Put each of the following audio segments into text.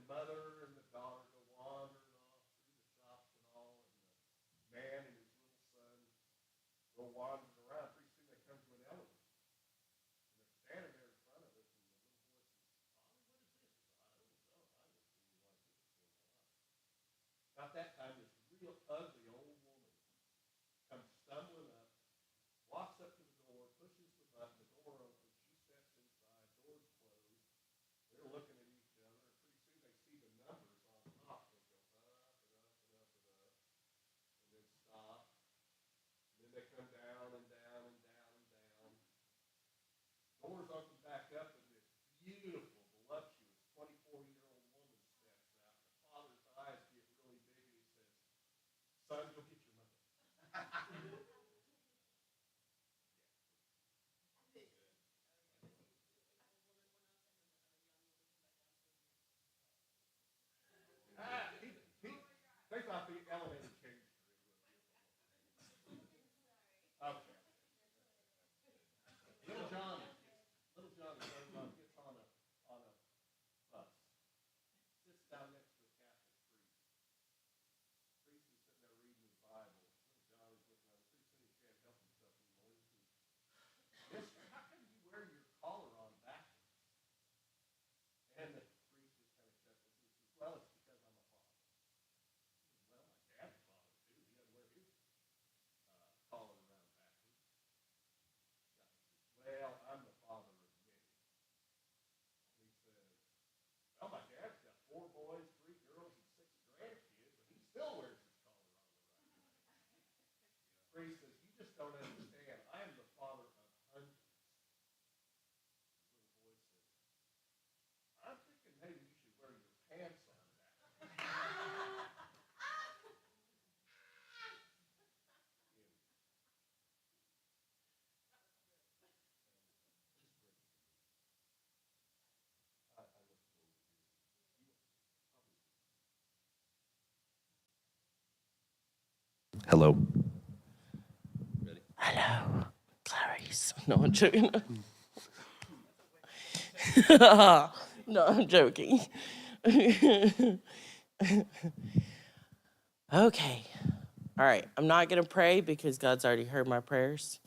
mother and the daughter go wandering off through the shops and all, and the man and his little son go wandering around. Pretty soon they come to an elevator, and they're standing there in front of it, and the little boy says, "Father, what is this?" "I don't know. I was doing like this for a while." About that time, this real ugly old woman comes stumbling up, walks up to the door, pushes the button, the door opens, she steps inside, doors closed. They're looking at each other, and pretty soon they see the numbers on top. They go up and up and up and up, and then stop. And then they come down and down and down and down. Doors open back up, and this beautiful, voluptuous 24-year-old woman steps out. The father's eyes get really big, and he says, "Son, go get your mother." They thought the elevator changed her. Okay. Little Johnny gets on a bus, sits down next to a Catholic priest. The priest is sitting there reading his Bible. Little Johnny's looking at him. Pretty soon he can't help himself anymore. He says, "Mister, how come you wear your collar on backwards?" And the priest just kind of chuckles. He says, "Well, it's because I'm a father." "Well, my dad's a father too. He doesn't wear his collar around backwards." Johnny says, "Well, I'm the father of many." And he says, "Well, my dad's got 4 boys, 3 girls, and 6 grandkids, and he still wears his collar on the right way." The priest says, "You just don't understand. I am the father of hundreds." The little boy says, "I'm thinking maybe you should wear your pants on backwards." I look forward to hearing you. Hello. Ready? Hello, Clarice. No, I'm joking. No, I'm joking. Okay. All right. I'm not going to pray because God's already heard my prayers.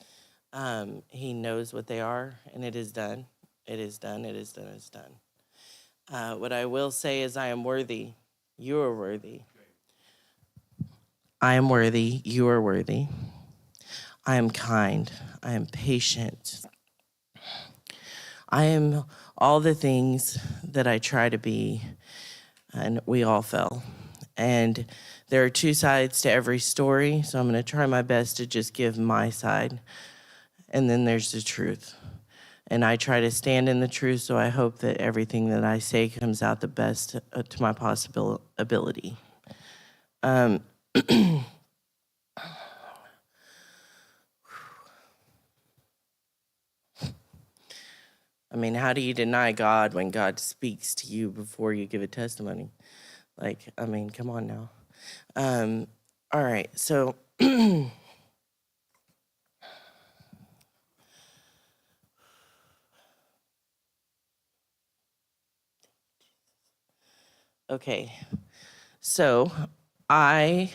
He knows what they are, and it is done. It is done. It is done. It's done. What I will say is I am worthy. You are worthy. I am worthy. You are worthy. I am kind. I am patient. I am all the things that I try to be, and we all fell. And there are 2 sides to every story, so I'm going to try my best to just give my side. And then there's the truth. And I try to stand in the truth, so I hope that everything that I say comes out the best to my possible ability. I mean, how do you deny God when God speaks to you before you give a testimony? Like, I mean, come on now. All right, so okay, so I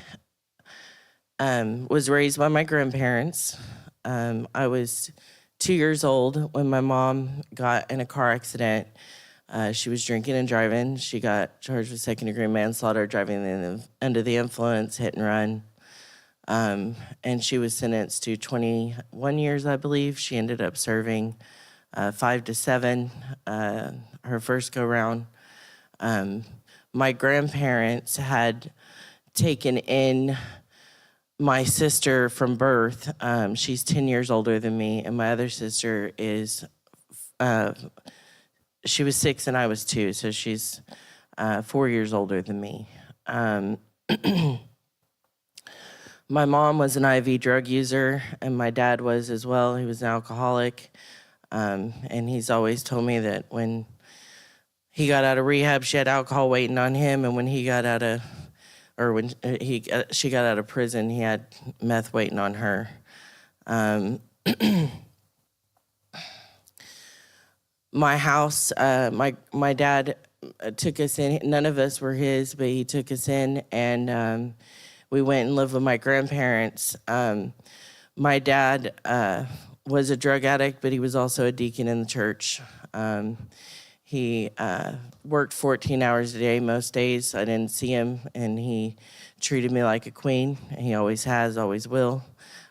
was raised by my grandparents. I was 2 years old when my mom got in a car accident. She was drinking and driving. She got charged with second-degree manslaughter, driving under the influence, hit and run. And she was sentenced to 21 years, I believe. She ended up serving 5 to 7 her first go-round. My grandparents had taken in my sister from birth. She's 10 years older than me, and my other sister is, she was 6 and I was 2, so she's 4 years older than me. My mom was an IV drug user, and my dad was as well. He was an alcoholic, and he's always told me that when he got out of rehab, she had alcohol waiting on him, and when he got out of or when she got out of prison, he had meth waiting on her. My house, my dad took us in. None of us were his, but he took us in, and we went and lived with my grandparents. My dad was a drug addict, but he was also a deacon in the church. He worked 14 hours a day most days. I didn't see him, and he treated me like a queen. He always has, always will.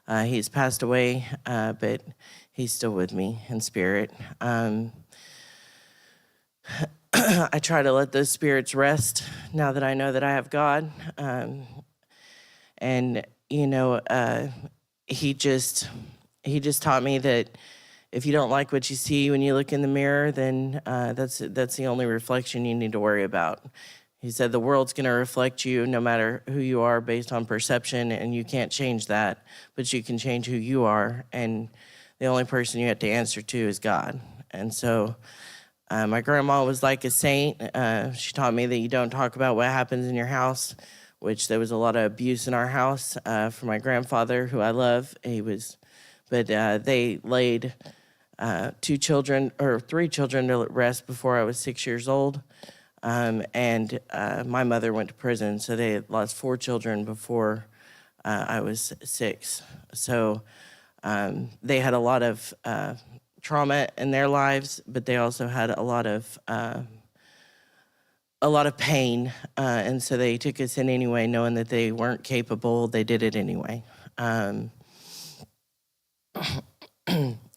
He's passed away, but he's still with me in spirit. I try to let those spirits rest now that I know that I have God. And, you know, he just taught me that if you don't like what you see when you look in the mirror, then that's the only reflection you need to worry about. He said the world's going to reflect you no matter who you are based on perception, and you can't change that, but you can change who you are, and the only person you have to answer to is God. And so my grandma was like a saint. She taught me that you don't talk about what happens in your house, which there was a lot of abuse in our house from my grandfather, who I love. But they laid 3 children to rest before I was 6 years old. And my mother went to prison, so they had lost 4 children before I was 6. So they had a lot of trauma in their lives, but they also had a lot of pain, and so they took us in anyway, knowing that they weren't capable. They did it anyway.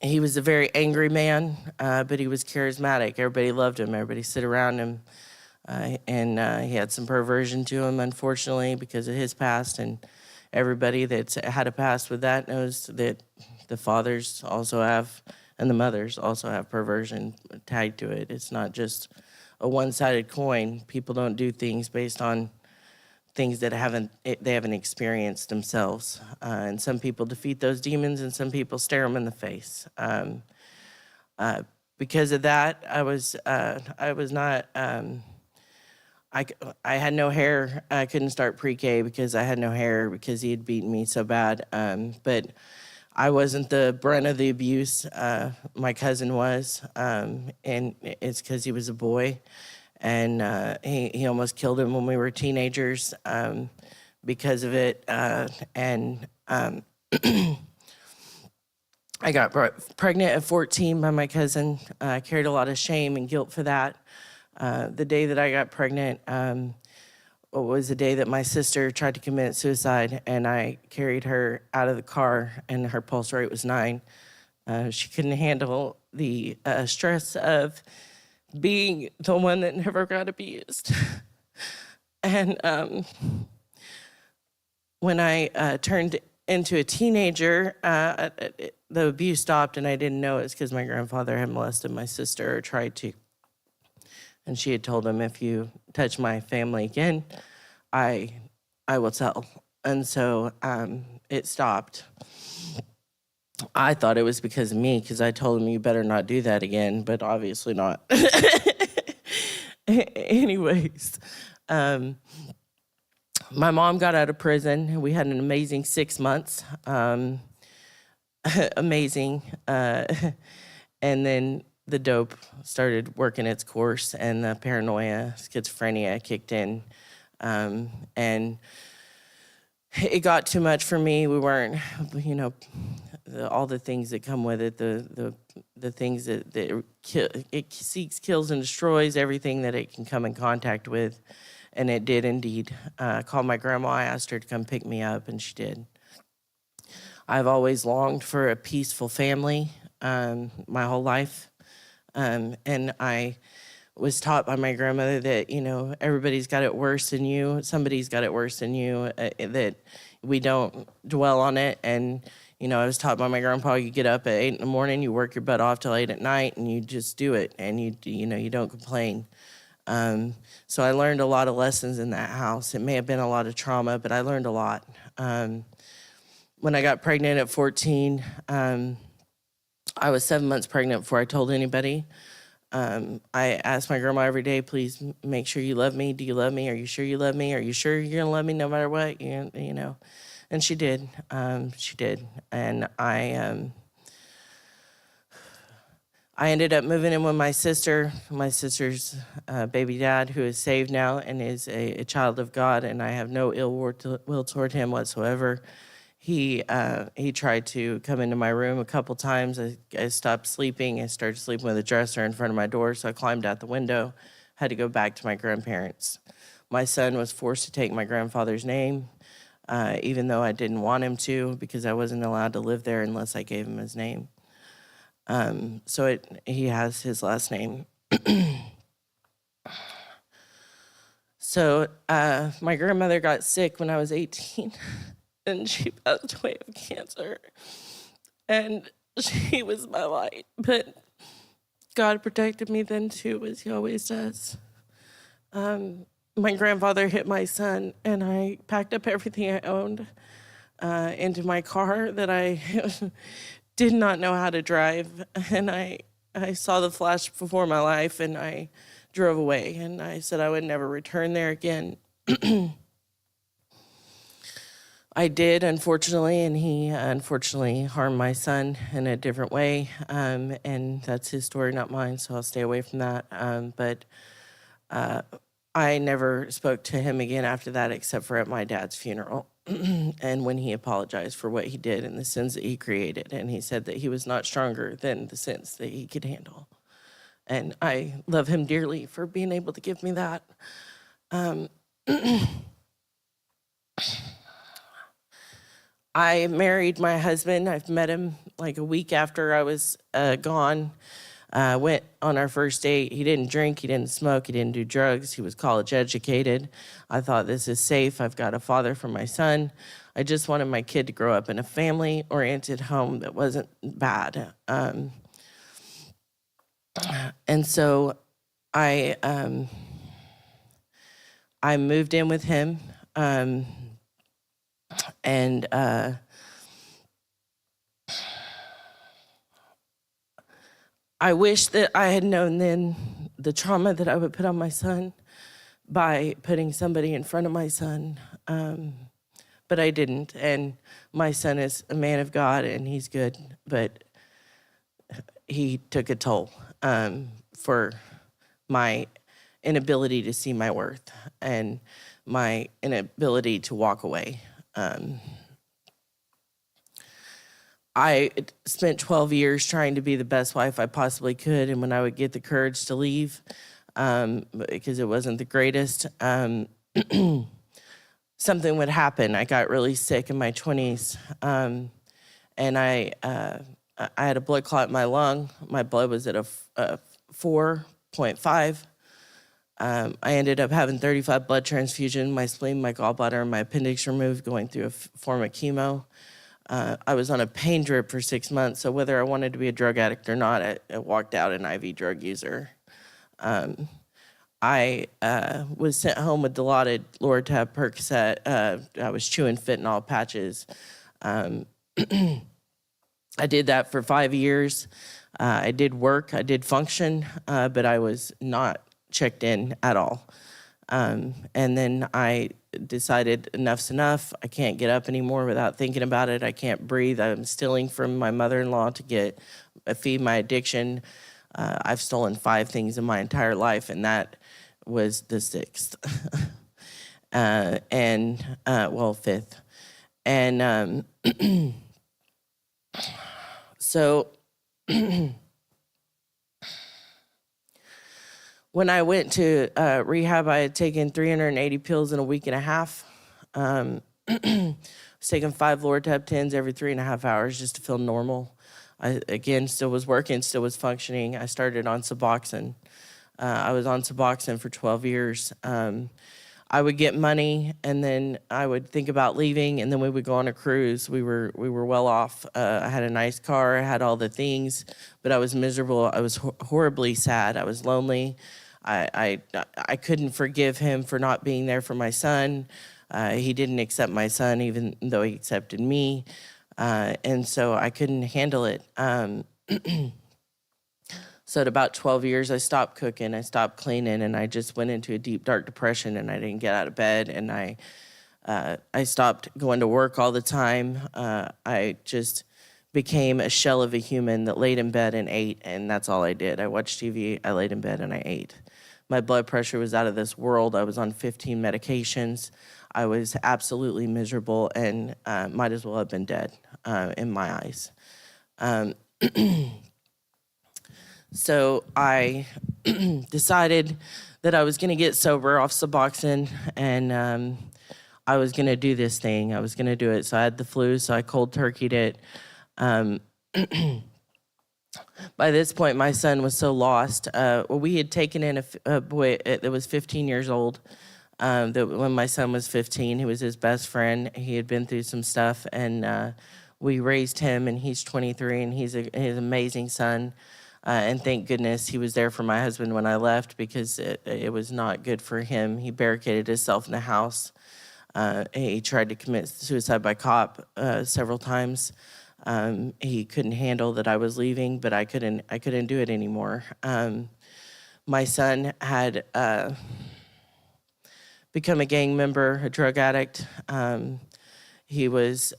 He was a very angry man, but he was charismatic. Everybody loved him. Everybody sit around him. And he had some perversion to him, unfortunately, because of his past. And everybody that's had a past with that knows that the fathers also have, and the mothers also have perversion tagged to it. It's not just a one-sided coin. People don't do things based on things that they haven't experienced themselves. And some people defeat those demons, and some people stare them in the face. Because of that, I was not. I had no hair. I couldn't start pre-K because I had no hair because he had beaten me so bad. But I wasn't the brunt of the abuse. My cousin was, and it's because he was a boy. And he almost killed him when we were teenagers because of it. And I got pregnant at 14 by my cousin. I carried a lot of shame and guilt for that. The day that I got pregnant was the day that my sister tried to commit suicide, and I carried her out of the car, and her pulse rate was 9. She couldn't handle the stress of being the one that never got abused. And when I turned into a teenager, the abuse stopped, and I didn't know it's because my grandfather had molested my sister, or tried to. And she had told him, if you touch my family again, I will tell. And so it stopped. I thought it was because of me, because I told him, you better not do that again, but obviously not. Anyways, my mom got out of prison. We had an amazing 6 months. Amazing. And then the dope started working its course, and the paranoia, schizophrenia kicked in. And it got too much for me. We weren't, all the things that come with it, the things that it seeks, kills, and destroys everything that it can come in contact with. And it did indeed. I called my grandma. I asked her to come pick me up, and she did. I've always longed for a peaceful family my whole life. And I was taught by my grandmother that, everybody's got it worse than you. Somebody's got it worse than you, that we don't dwell on it. And, I was taught by my grandpa, you get up at 8 in the morning, you work your butt off till 8 at night, and you just do it. And you don't complain. So I learned a lot of lessons in that house. It may have been a lot of trauma, but I learned a lot. When I got pregnant at 14, I was 7 months pregnant before I told anybody. I asked my grandma every day, please make sure you love me. Do you love me? Are you sure you love me? Are you sure you're gonna love me no matter what? And she did. She did. And I I ended up moving in with my sister's baby dad, who is saved now and is a child of God, and I have no ill will toward him whatsoever. He tried to come into my room a couple times. I stopped sleeping. I started sleeping with a dresser in front of my door, so I climbed out the window, had to go back to my grandparents. My son was forced to take my grandfather's name, even though I didn't want him to, because I wasn't allowed to live there unless I gave him his name. He has his last name. So my grandmother got sick when I was 18, and she passed away of cancer. And she was my light, but God protected me then too, as he always does. My grandfather hit my son, and I packed up everything I owned into my car that I did not know how to drive, and I saw the flash before my life, and I drove away, and I said I would never return there again. I did, unfortunately, and he unfortunately harmed my son in a different way, and that's his story, not mine, so I'll stay away from that. But I never spoke to him again after that, except for at my dad's funeral. And when he apologized for what he did and the sins that he created, and he said that he was not stronger than the sins that he could handle. And I love him dearly for being able to give me that. I married my husband. I've met him like a week after I was gone. Went on our first date. He didn't drink, he didn't smoke, he didn't do drugs. He was college educated. I thought, this is safe. I've got a father for my son. I just wanted my kid to grow up in a family-oriented home that wasn't bad. And so I moved in with him, and I wish that I had known then the trauma that I would put on my son by putting somebody in front of my son, but I didn't. And my son is a man of God, and he's good, but he took a toll for my inability to see my worth and my inability to walk away. I spent 12 years trying to be the best wife I possibly could, and when I would get the courage to leave, because it wasn't the greatest, something would happen. I got really sick in my 20s, and I had a blood clot in my lung. My blood was at a 4.5. I ended up having 35 blood transfusions, my spleen, my gallbladder, and my appendix removed, going through a form of chemo. I was on a pain drip for 6 months, so whether I wanted to be a drug addict or not, I walked out an IV drug user. I was sent home with Dilaudid, Lortab, Percocet. I was chewing fentanyl patches. I did that for 5 years. I did work, I did function, but I was not checked in at all. And then I decided enough's enough. I can't get up anymore without thinking about it. I can't breathe. I'm stealing from my mother-in-law to feed my addiction. I've stolen 5 things in my entire life, and that was the 6th. Fifth. And so when I went to rehab, I had taken 380 pills in a week and a half. I was taking 5 Lortab 10s every 3.5 hours just to feel normal. I, again, still was working, still was functioning. I started on Suboxone. I was on Suboxone for 12 years. I would get money, and then I would think about leaving, and then we would go on a cruise. We were well off. I had a nice car, I had all the things, but I was miserable. I was horribly sad. I was lonely. I couldn't forgive him for not being there for my son. He didn't accept my son, even though he accepted me, and so I couldn't handle it. So at about 12 years, I stopped cooking, I stopped cleaning, and I just went into a deep, dark depression, and I didn't get out of bed, and I stopped going to work all the time. I just became a shell of a human that laid in bed and ate, and that's all I did. I watched TV, I laid in bed, and I ate. My blood pressure was out of this world. I was on 15 medications. I was absolutely miserable and might as well have been dead in my eyes. So I decided that I was going to get sober off Suboxone, and I was going to do this thing. I was going to do it. So I had the flu, so I cold turkeyed it. By this point, my son was so lost. We had taken in a boy that was 15 years old. When my son was 15, he was his best friend. He had been through some stuff, and we raised him, and he's 23, and he's an amazing son. And thank goodness he was there for my husband when I left, because it was not good for him. He barricaded himself in the house. He tried to commit suicide by cop several times. He couldn't handle that I was leaving, but I couldn't do it anymore. My son had become a gang member, a drug addict. He was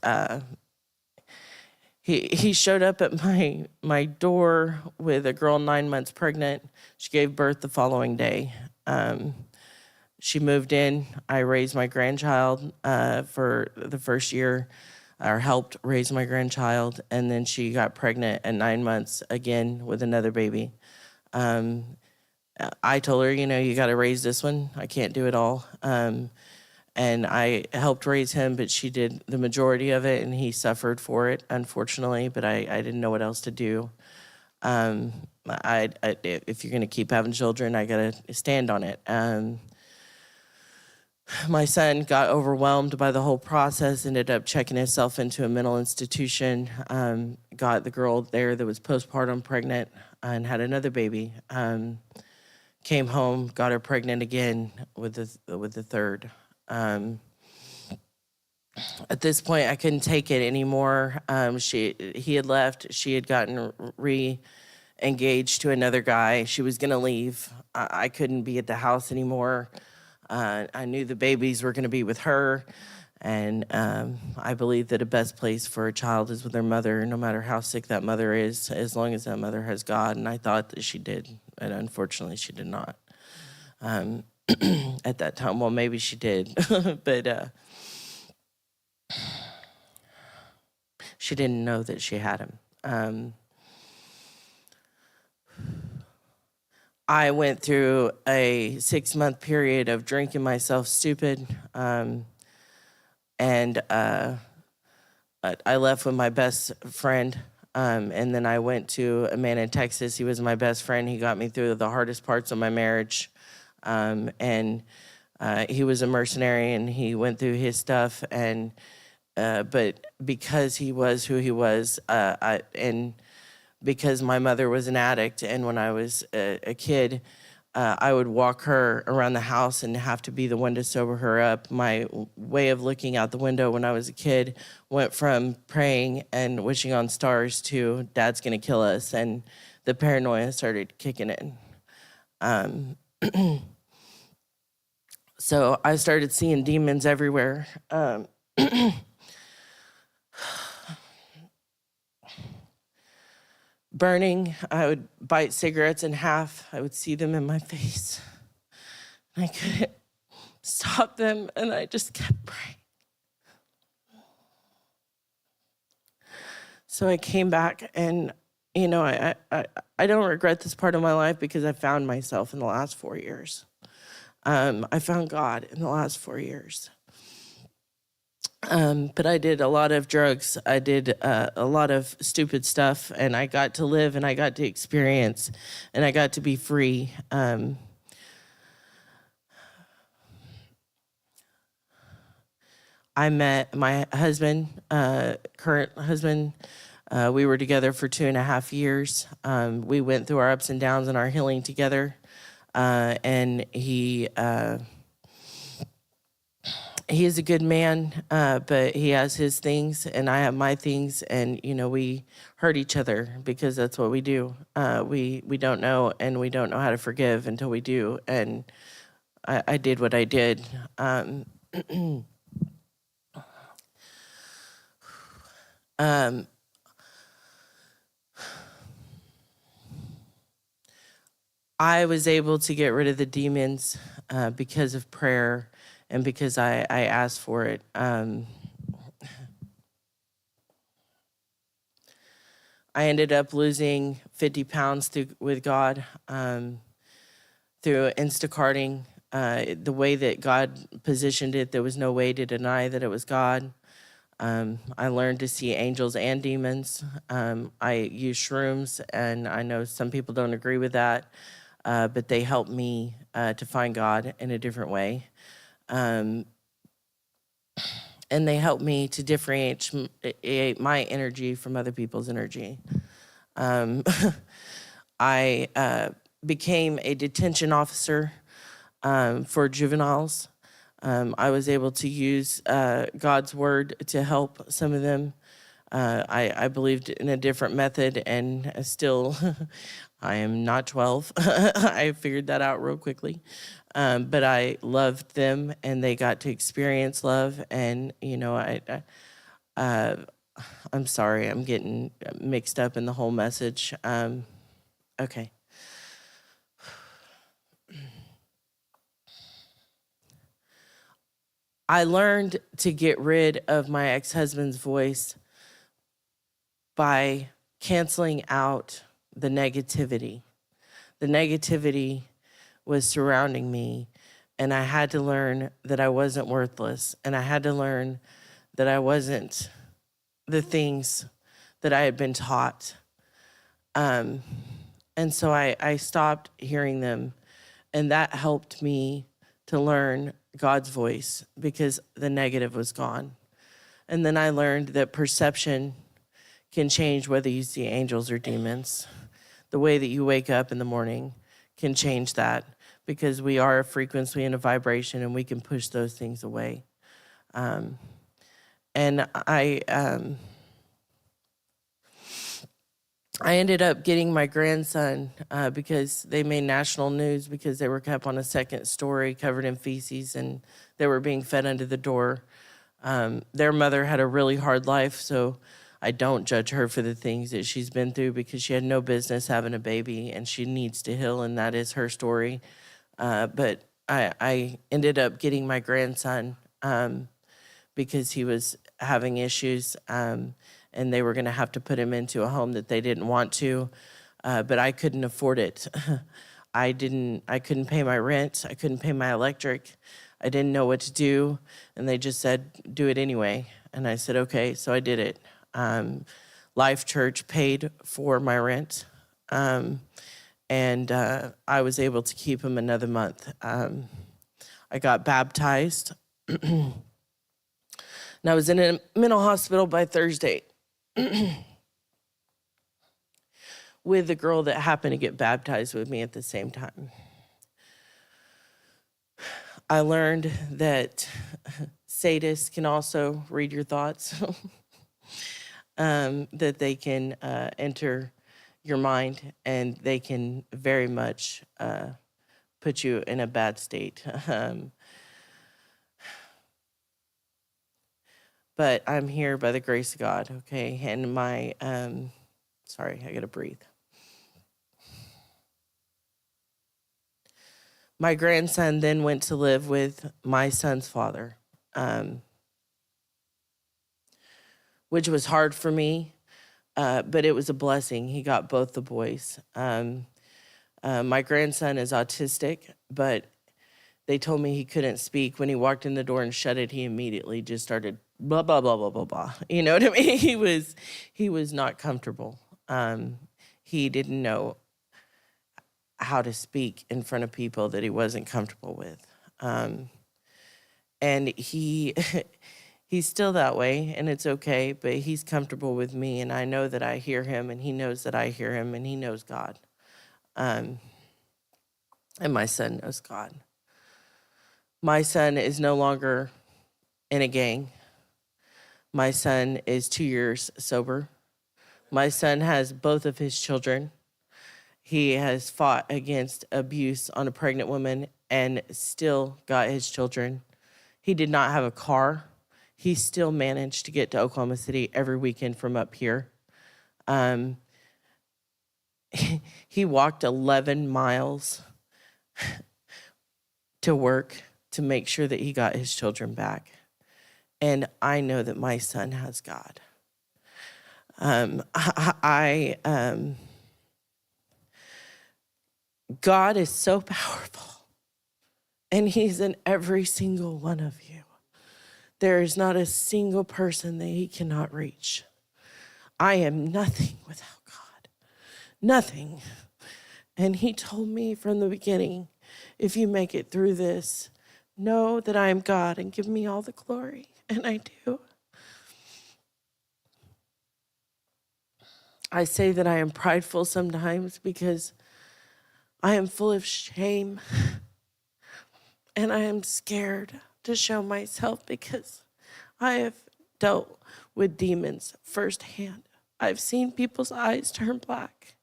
he showed up at my door with a girl 9 months pregnant. She gave birth the following day. She moved in. I raised my grandchild for the first year, or helped raise my grandchild, and then she got pregnant at 9 months again with another baby. I told her, you got to raise this one. I can't do it all. And I helped raise him, but she did the majority of it, and he suffered for it, unfortunately, but I didn't know what else to do. If you're going to keep having children, I got to stand on it. My son got overwhelmed by the whole process, ended up checking himself into a mental institution, got the girl there that was postpartum pregnant and had another baby. Came home, got her pregnant again with the third. At this point, I couldn't take it anymore. He had left. She had gotten re-engaged to another guy. She was gonna leave. I couldn't be at the house anymore. I knew the babies were gonna be with her, and I believe that the best place for a child is with their mother, no matter how sick that mother is, as long as that mother has God. And I thought that she did, and unfortunately, she did not. At that time, well, maybe she did, but she didn't know that she had him. I went through a 6-month period of drinking myself stupid, and I left with my best friend, and then I went to a man in Texas. He was my best friend. He got me through the hardest parts of my marriage. And he was a mercenary, and he went through his stuff, and but because he was who he was, and because my mother was an addict, and when I was a kid, I would walk her around the house and have to be the one to sober her up. My way of looking out the window when I was a kid went from praying and wishing on stars to Dad's gonna kill us, and the paranoia started kicking in. So I started seeing demons everywhere. Burning, I would bite cigarettes in half. I would see them in my face. I couldn't stop them, and I just kept praying. So I came back, and I don't regret this part of my life, because I found myself in the last 4 years. I found God in the last 4 years. But I did a lot of drugs. I did a lot of stupid stuff, and I got to live, and I got to experience, and I got to be free. I met my husband, current husband. We were together for 2.5 years. We went through our ups and downs and our healing together. And he is a good man, but he has his things, and I have my things, and we hurt each other, because that's what we do. We don't know, and we don't know how to forgive until we do. And I did what I did. I was able to get rid of the demons because of prayer and because I asked for it. I ended up losing 50 pounds with God through Instacarting. The way that God positioned it, there was no way to deny that it was God. I learned to see angels and demons. I use shrooms, and I know some people don't agree with that, but they helped me to find God in a different way. And they helped me to differentiate my energy from other people's energy. I became a detention officer for juveniles. I was able to use God's word to help some of them. I believed in a different method, and still, I am not 12. I figured that out real quickly. But I loved them, and they got to experience love. And, I'm sorry, I'm getting mixed up in the whole message. Okay. I learned to get rid of my ex-husband's voice by canceling out the negativity. The negativity was surrounding me, and I had to learn that I wasn't worthless, and I had to learn that I wasn't the things that I had been taught. And so I stopped hearing them, and that helped me to learn God's voice because the negative was gone. And then I learned that perception can change whether you see angels or demons. The way that you wake up in the morning can change that because we are a frequency and a vibration, and we can push those things away. And I ended up getting my grandson because they made national news because they were kept on a second story covered in feces, and they were being fed under the door. Their mother had a really hard life, so I don't judge her for the things that she's been through because she had no business having a baby, and she needs to heal, and that is her story. But I ended up getting my grandson because he was having issues, and they were going to have to put him into a home that they didn't want to, but I couldn't afford it. I couldn't pay my rent. I couldn't pay my electric. I didn't know what to do, and they just said, do it anyway. And I said, okay, so I did it. Life Church paid for my rent, and I was able to keep him another month. I got baptized, and I was in a mental hospital by Thursday with the girl that happened to get baptized with me at the same time. I learned that sadists can also read your thoughts, that they can enter your mind, and they can very much put you in a bad state. But I'm here by the grace of God, okay? And my, sorry, I gotta breathe. My grandson then went to live with my son's father, which was hard for me, but it was a blessing. He got both the boys. My grandson is autistic, but they told me he couldn't speak. When he walked in the door and shut it, he immediately just started blah, blah, blah, blah, blah, blah. You know what I mean? He was not comfortable. He didn't know how to speak in front of people that he wasn't comfortable with. And he's still that way, and it's okay, but he's comfortable with me, and I know that I hear him, and he knows that I hear him, and he knows God. And my son knows God. My son is no longer in a gang. My son is 2 years sober. My son has both of his children. He has fought against abuse on a pregnant woman and still got his children. He did not have a car. He still managed to get to Oklahoma City every weekend from up here. He walked 11 miles to work to make sure that he got his children back. And I know that my son has God. God is so powerful, and he's in every single one of you. There is not a single person that he cannot reach. I am nothing without God, nothing. And he told me from the beginning, if you make it through this, know that I am God and give me all the glory. And I do. I say that I am prideful sometimes because I am full of shame and I am scared to show myself because I have dealt with demons firsthand. I've seen people's eyes turn black.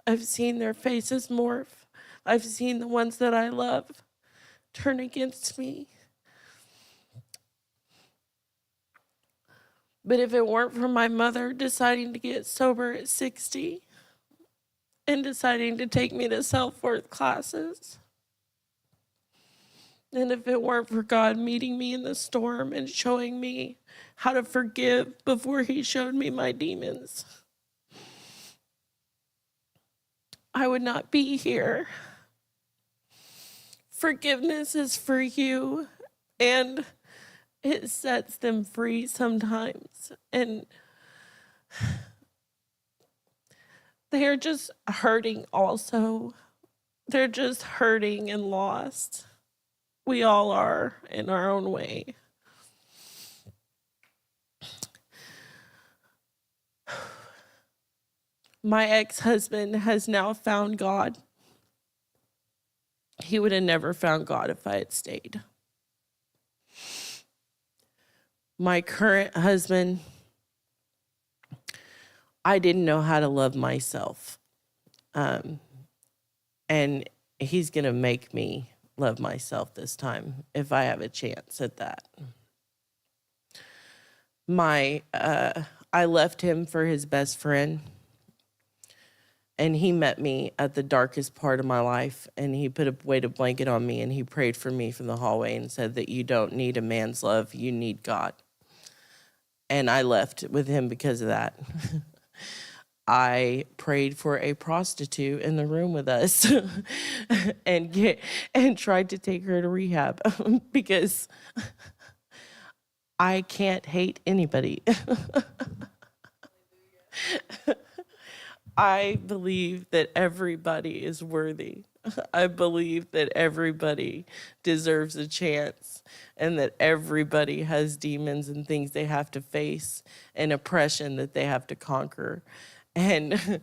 I've seen their faces morph. I've seen the ones that I love turn against me. But if it weren't for my mother deciding to get sober at 60 and deciding to take me to self-worth classes, and if it weren't for God meeting me in the storm and showing me how to forgive before he showed me my demons, I would not be here. Forgiveness is for you, and it sets them free sometimes. And they're just hurting also. They're just hurting and lost. We all are in our own way. My ex-husband has now found God. He would have never found God if I had stayed. My current husband, I didn't know how to love myself. And he's going to make me love myself this time if I have a chance at that. I left him for his best friend. And he met me at the darkest part of my life, and he put a weighted blanket on me, and he prayed for me from the hallway and said that you don't need a man's love, you need God. And I left with him because of that. I prayed for a prostitute in the room with us and tried to take her to rehab because I can't hate anybody. I believe that everybody is worthy. I believe that everybody deserves a chance and that everybody has demons and things they have to face and oppression that they have to conquer. And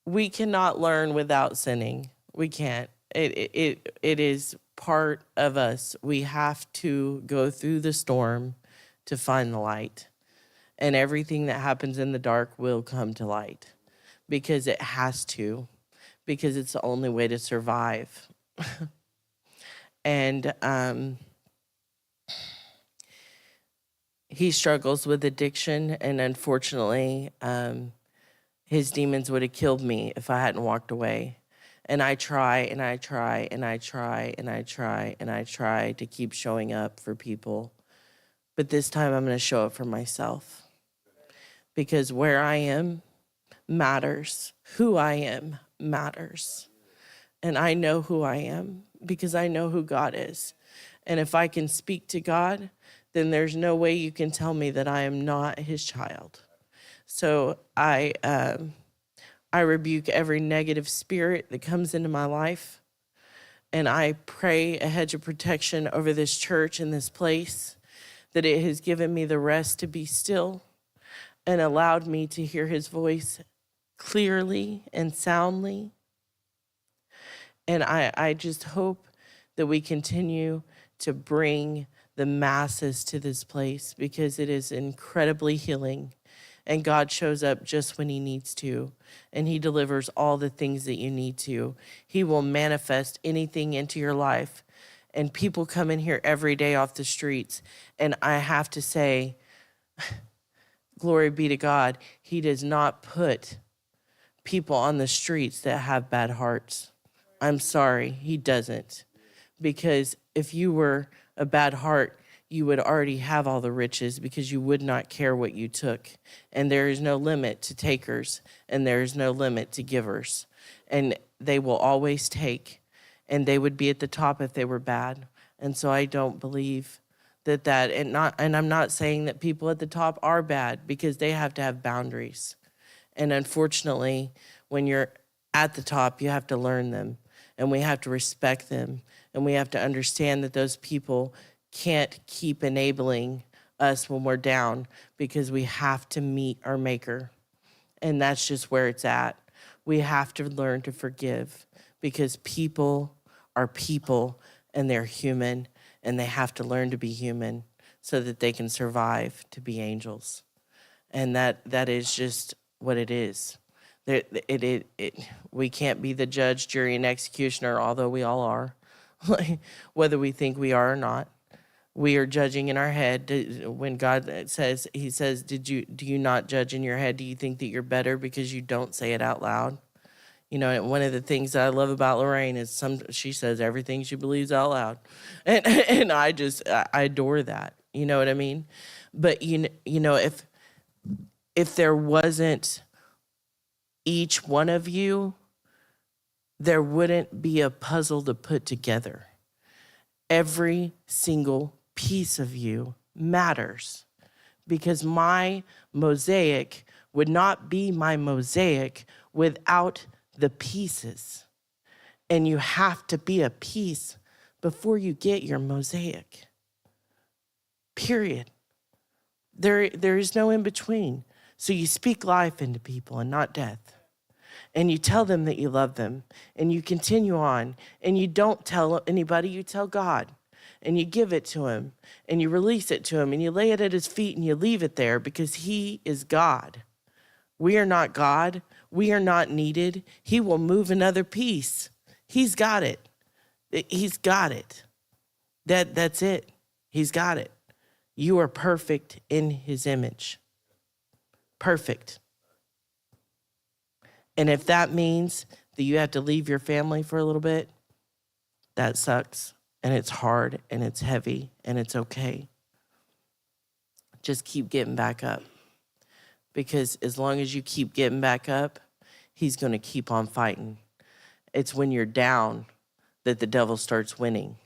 we cannot learn without sinning. We can't. It is part of us. We have to go through the storm to find the light. And everything that happens in the dark will come to light because it has to, because it's the only way to survive. And he struggles with addiction, and unfortunately, his demons would have killed me if I hadn't walked away. And I try, and I try, and I try, and I try, and I try to keep showing up for people. But this time I'm going to show up for myself. Because where I am matters. Who I am matters. And I know who I am because I know who God is. And if I can speak to God, then there's no way you can tell me that I am not his child. So I rebuke every negative spirit that comes into my life. And I pray a hedge of protection over this church and this place, that it has given me the rest to be still and allowed me to hear his voice clearly and soundly. And I just hope that we continue to bring the masses to this place because it is incredibly healing. And God shows up just when he needs to. And he delivers all the things that you need to. He will manifest anything into your life. And people come in here every day off the streets. And I have to say, glory be to God, he does not put people on the streets that have bad hearts. I'm sorry, he doesn't. Because if you were a bad heart, you would already have all the riches because you would not care what you took. And there is no limit to takers, and there is no limit to givers. And they will always take, and they would be at the top if they were bad. And so I don't believe and I'm not saying that people at the top are bad, because they have to have boundaries. And unfortunately, when you're at the top, you have to learn them, and we have to respect them, and we have to understand that those people can't keep enabling us when we're down, because we have to meet our maker. And that's just where it's at. We have to learn to forgive, because people are people, and they're human, and they have to learn to be human so that they can survive to be angels. And that is just what it is. We can't be the judge, jury, and executioner, although we all are, whether we think we are or not. We are judging in our head. When God says, he says, do you not judge in your head? Do you think that you're better because you don't say it out loud? You know, one of the things that I love about Lorraine is she says everything she believes out loud. And I adore that. You know what I mean? But, you know, if there wasn't each one of you, there wouldn't be a puzzle to put together. Every single piece of you matters, because my mosaic would not be my mosaic without the pieces. And you have to be a piece before you get your mosaic. Period. There is no in between. So you speak life into people and not death. And you tell them that you love them, and you continue on, and you don't tell anybody, you tell God, and you give it to him, and you release it to him, and you lay it at his feet, and you leave it there, because he is God. We are not God. We are not needed. He will move another piece. He's got it. He's got it. That's it. He's got it. You are perfect in his image. Perfect. And if that means that you have to leave your family for a little bit, that sucks. And it's hard, and it's heavy, and it's okay. Just keep getting back up. Because as long as you keep getting back up, he's going to keep on fighting. It's when you're down that the devil starts winning.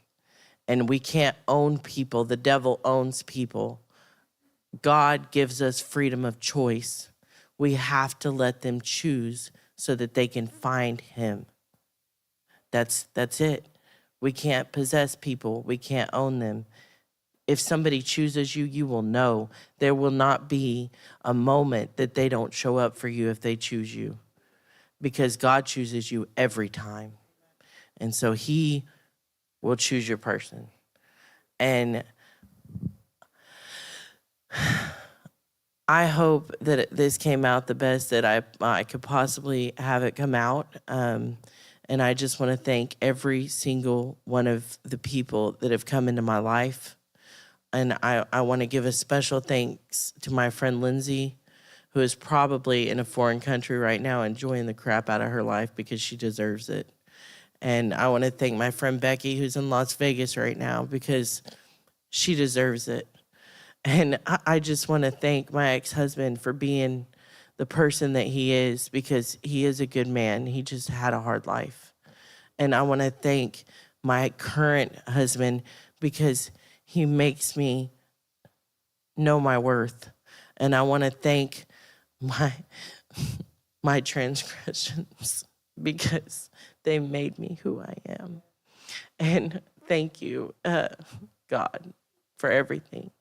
And we can't own people. The devil owns people. God gives us freedom of choice. We have to let them choose so that they can find him. That's it. We can't possess people. We can't own them. If somebody chooses you, you will know. There will not be a moment that they don't show up for you if they choose you, because God chooses you every time. And so he will choose your person. And I hope that this came out the best that I could possibly have it come out. And I just want to thank every single one of the people that have come into my life. And I want to give a special thanks to my friend Lindsay, who is probably in a foreign country right now enjoying the crap out of her life because she deserves it. And I want to thank my friend Becky, who's in Las Vegas right now, because she deserves it. And I just want to thank my ex-husband for being the person that he is, because he is a good man. He just had a hard life. And I want to thank my current husband, because he makes me know my worth. And I want to thank my transgressions, because they made me who I am. And thank you, God, for everything.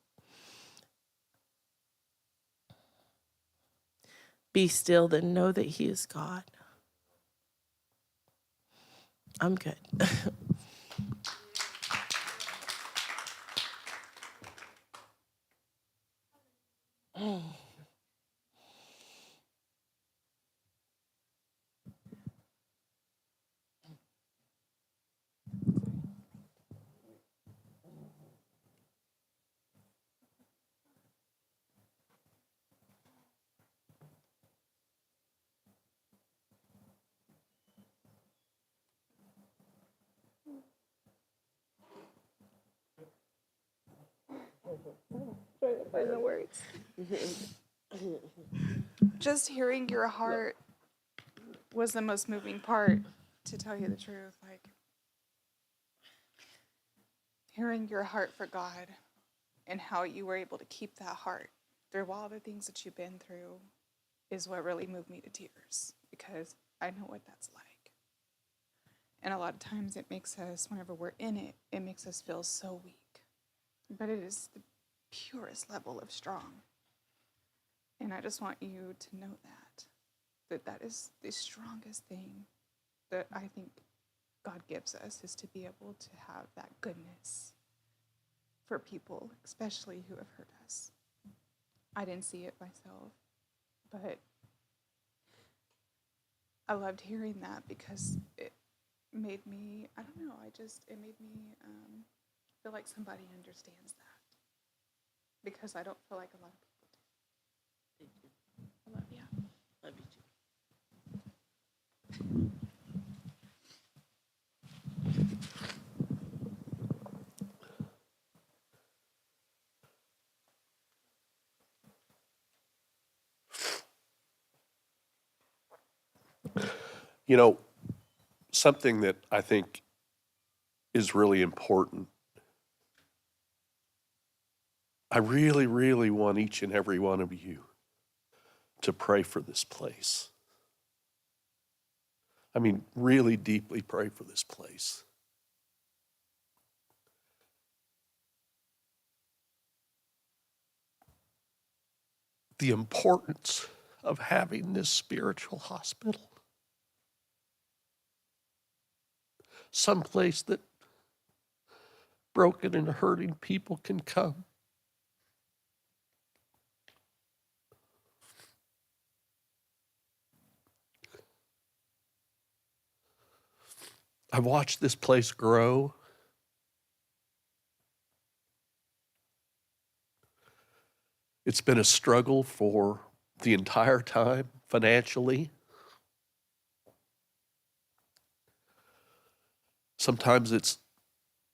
Be still and know that he is God. I'm good. Trying to find the words. Just hearing your heart was the most moving part, to tell you the truth. Like, hearing your heart for God and how you were able to keep that heart through all the things that you've been through is what really moved me to tears, because I know what that's like. And a lot of times it makes us, whenever we're in it, it makes us feel so weak. But it is the purest level of strong. And I just want you to know that is the strongest thing that I think God gives us, is to be able to have that goodness for people, especially who have hurt us. I didn't see it myself, but I loved hearing that, because it made me, I don't know, it made me feel like somebody understands that, because I don't feel like a lot of people do. Thank you. I love you. Love you too. You know, something that I think is really important. I really, really want each and every one of you to pray for this place. I mean, really deeply pray for this place. The importance of having this spiritual hospital. Someplace that broken and hurting people can come. I've watched this place grow. It's been a struggle for the entire time, financially. Sometimes it's,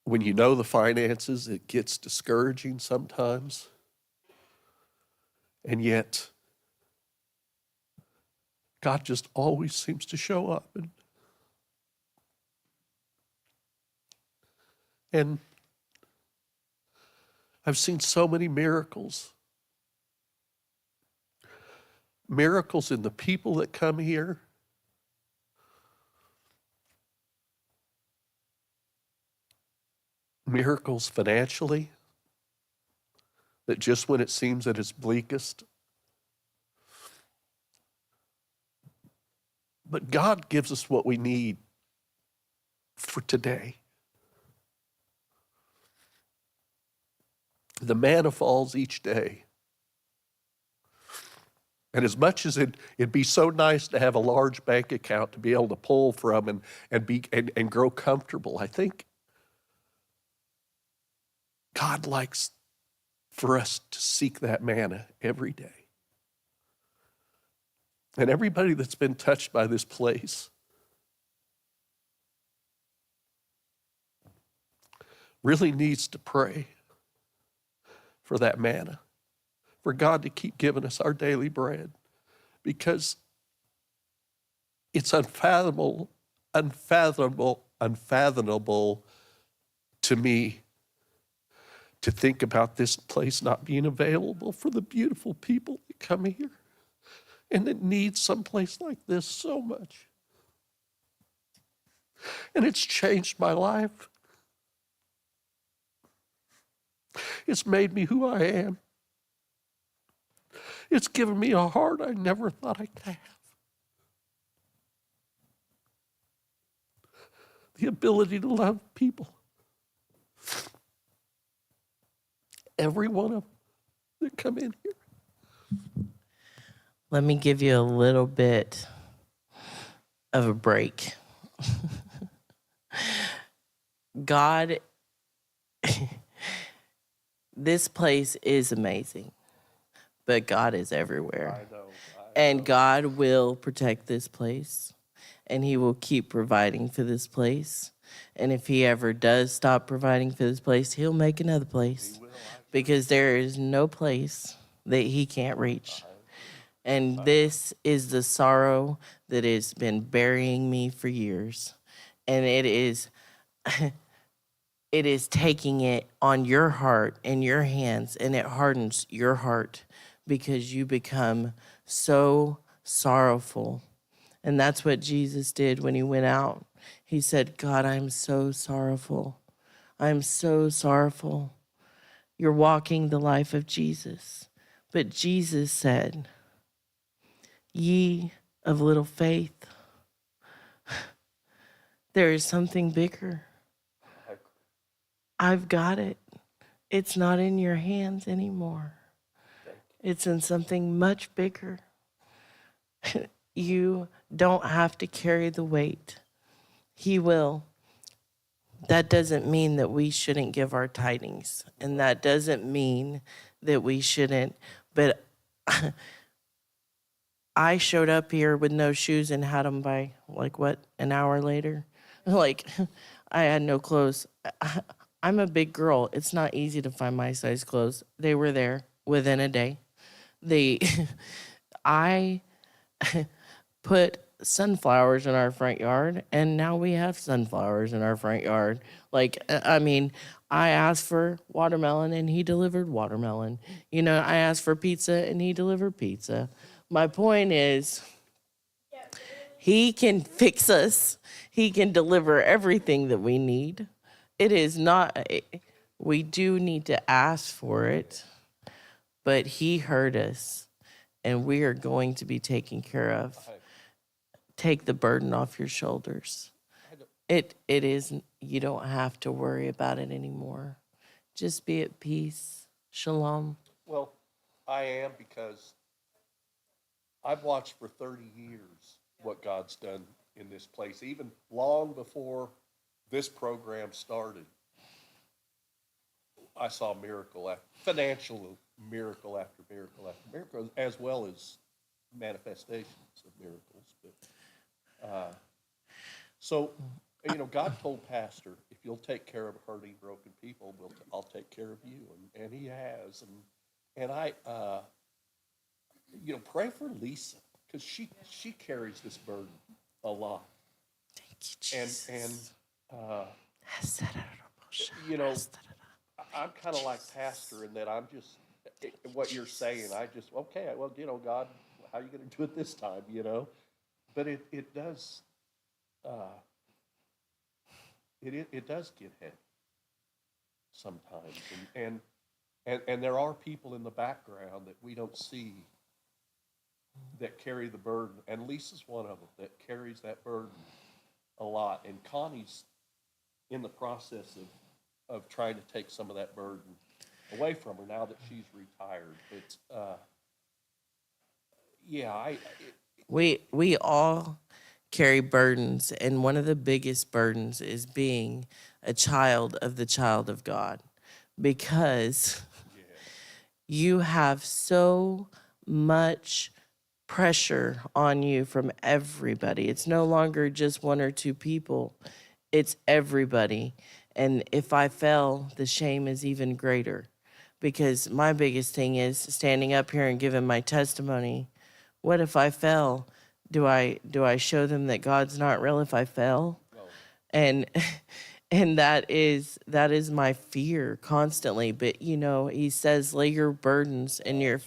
when you know the finances, it gets discouraging sometimes. And yet, God just always seems to show up. And I've seen so many miracles. Miracles in the people that come here. Miracles financially, that just when it seems at its bleakest. But God gives us what we need for today. The manna falls each day. And as much as it'd be so nice to have a large bank account to be able to pull from and grow comfortable, I think God likes for us to seek that manna every day. And everybody that's been touched by this place really needs to pray for that manna, for God to keep giving us our daily bread, because it's unfathomable to me to think about this place not being available for the beautiful people that come here and that need someplace like this so much. And it's changed my life. It's made me who I am. It's given me a heart I never thought I could have. The ability to love people. Every one of them that come in here. Let me give you a little bit of a break. God, this place is amazing, but God is everywhere. I know. And God will protect this place, and he will keep providing for this place. And if he ever does stop providing for this place, he'll make another place. because there is no place that he can't reach. And this is the sorrow that has been burying me for years. And it is taking it on your heart and your hands, and it hardens your heart because you become so sorrowful. And that's what Jesus did when he went out. He said, God, I'm so sorrowful. I'm so sorrowful. You're walking the life of Jesus. But Jesus said, ye of little faith, there is something bigger. I've got it. It's not in your hands anymore. It's in something much bigger. You don't have to carry the weight. He will. That doesn't mean that we shouldn't give our tidings. And that doesn't mean that we shouldn't. But I showed up here with no shoes and had them by, an hour later? I had no clothes. I'm a big girl. It's not easy to find my size clothes. They were there within a day. I put sunflowers in our front yard, and now we have sunflowers in our front yard. I asked for watermelon, and he delivered watermelon. I asked for pizza, and he delivered pizza. My point is, he can fix us. He can deliver everything that we need. It is not, we do need to ask for it, but he heard us, and we are going to be taken care of. Take the burden off your shoulders. It is, you don't have to worry about it anymore. Just be at peace. Shalom. Well, I am, because I've watched for 30 years what God's done in this place, even long before this program started. I saw financial miracle after miracle after miracle, as well as manifestations of miracles. God told Pastor, if you'll take care of hurting, broken people, I'll take care of you, and he has. And I, pray for Lisa, because she carries this burden a lot. Thank you, Jesus. I'm kind of like Pastor in that I'm just, what you're saying, okay, well, God, how are you going to do it this time, But it does, it does get heavy sometimes. And there are people in the background that we don't see that carry the burden. And Lisa's one of them that carries that burden a lot. And Connie's in the process of trying to take some of that burden away from her now that she's retired. We all carry burdens, and one of the biggest burdens is being a child of God, because you have so much pressure on you from everybody. It's no longer just one or two people. It's everybody. And if I fail, the shame is even greater, because my biggest thing is standing up here and giving my testimony. What if I fail? Do I show them that God's not real if I fail? No. And that is my fear constantly. But he says, lay your burdens and your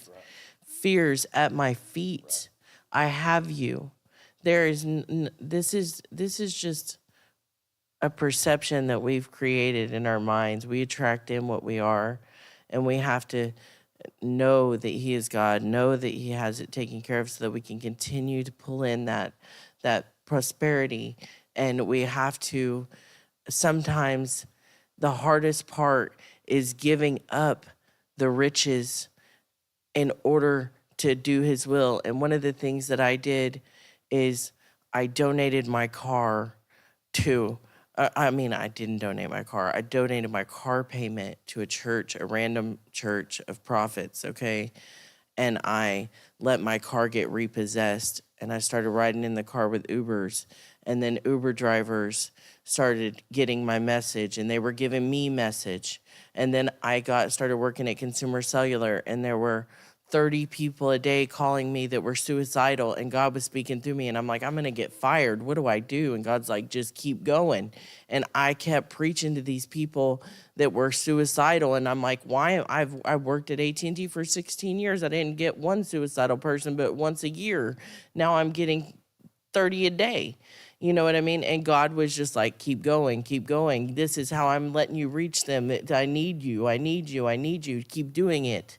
fears at my feet. I have you. This is just a perception that we've created in our minds. We attract in what we are, and we have to know that he is God, know that he has it taken care of, so that we can continue to pull in that prosperity. And we have to, sometimes the hardest part is giving up the riches in order to do his will. And one of the things that I did is I donated my car to, I didn't donate my car. I donated my car payment to a church, a random church of prophets, okay? And I let my car get repossessed and I started riding in the car with Ubers. And then Uber drivers started getting my message, and they were giving me message. And then I started working at Consumer Cellular, and there were 30 people a day calling me that were suicidal, and God was speaking through me, and I'm like, I'm gonna get fired. What do I do? And God's like, just keep going. And I kept preaching to these people that were suicidal, and I'm like, why? I've worked at AT&T for 16 years. I didn't get one suicidal person, but once a year. Now I'm getting 30 a day. You know what I mean? And God was just like, keep going, keep going. This is how I'm letting you reach them. I need you, I need you, I need you. Keep doing it.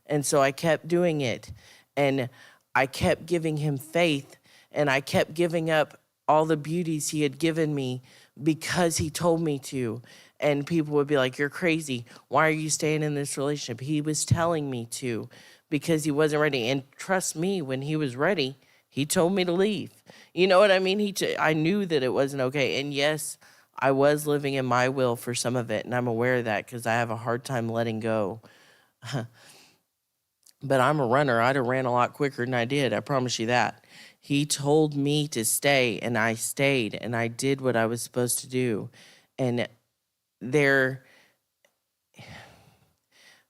And so I kept doing it. And I kept giving him faith. And I kept giving up all the beauties he had given me because he told me to. And people would be like, you're crazy. Why are you staying in this relationship? He was telling me to because he wasn't ready. And trust me, when he was ready, he told me to leave. You know what I mean? I knew that it wasn't okay. And yes, I was living in my will for some of it. And I'm aware of that because I have a hard time letting go. But I'm a runner. I'd have ran a lot quicker than I did. I promise you that. He told me to stay, and I stayed, and I did what I was supposed to do. And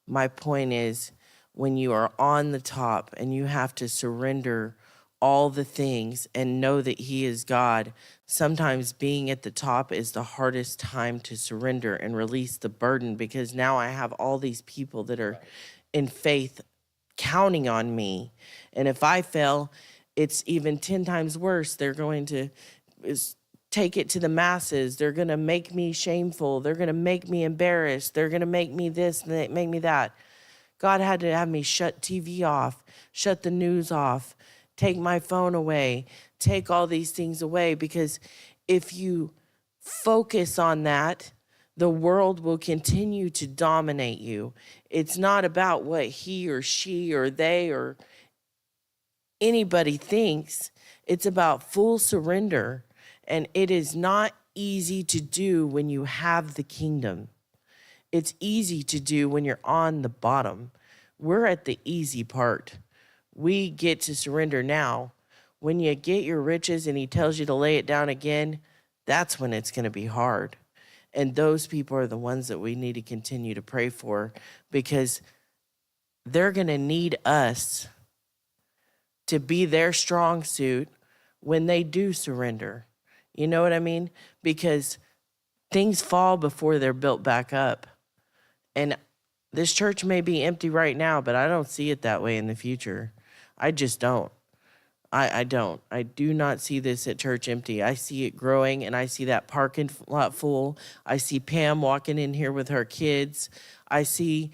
my point is, when you are on the top and you have to surrender all the things and know that he is God, sometimes being at the top is the hardest time to surrender and release the burden, because now I have all these people that are in faith counting on me. And if I fail, it's even 10 times worse. They're going to take it to the masses. They're going to make me shameful. They're going to make me embarrassed. They're going to make me this and make me that. God had to have me shut TV off, shut the news off, take my phone away, take all these things away, because if you focus on that, the world will continue to dominate you. It's not about what he or she or they or anybody thinks. It's about full surrender. And it is not easy to do when you have the kingdom. It's easy to do when you're on the bottom. We're at the easy part. We get to surrender now. When you get your riches and he tells you to lay it down again, that's when it's going to be hard. And those people are the ones that we need to continue to pray for, because they're going to need us to be their strong suit when they do surrender. You know what I mean? Because things fall before they're built back up. And this church may be empty right now, but I don't see it that way in the future. I just don't. I don't. I do not see this at church empty. I see it growing, and I see that parking lot full. I see Pam walking in here with her kids. I see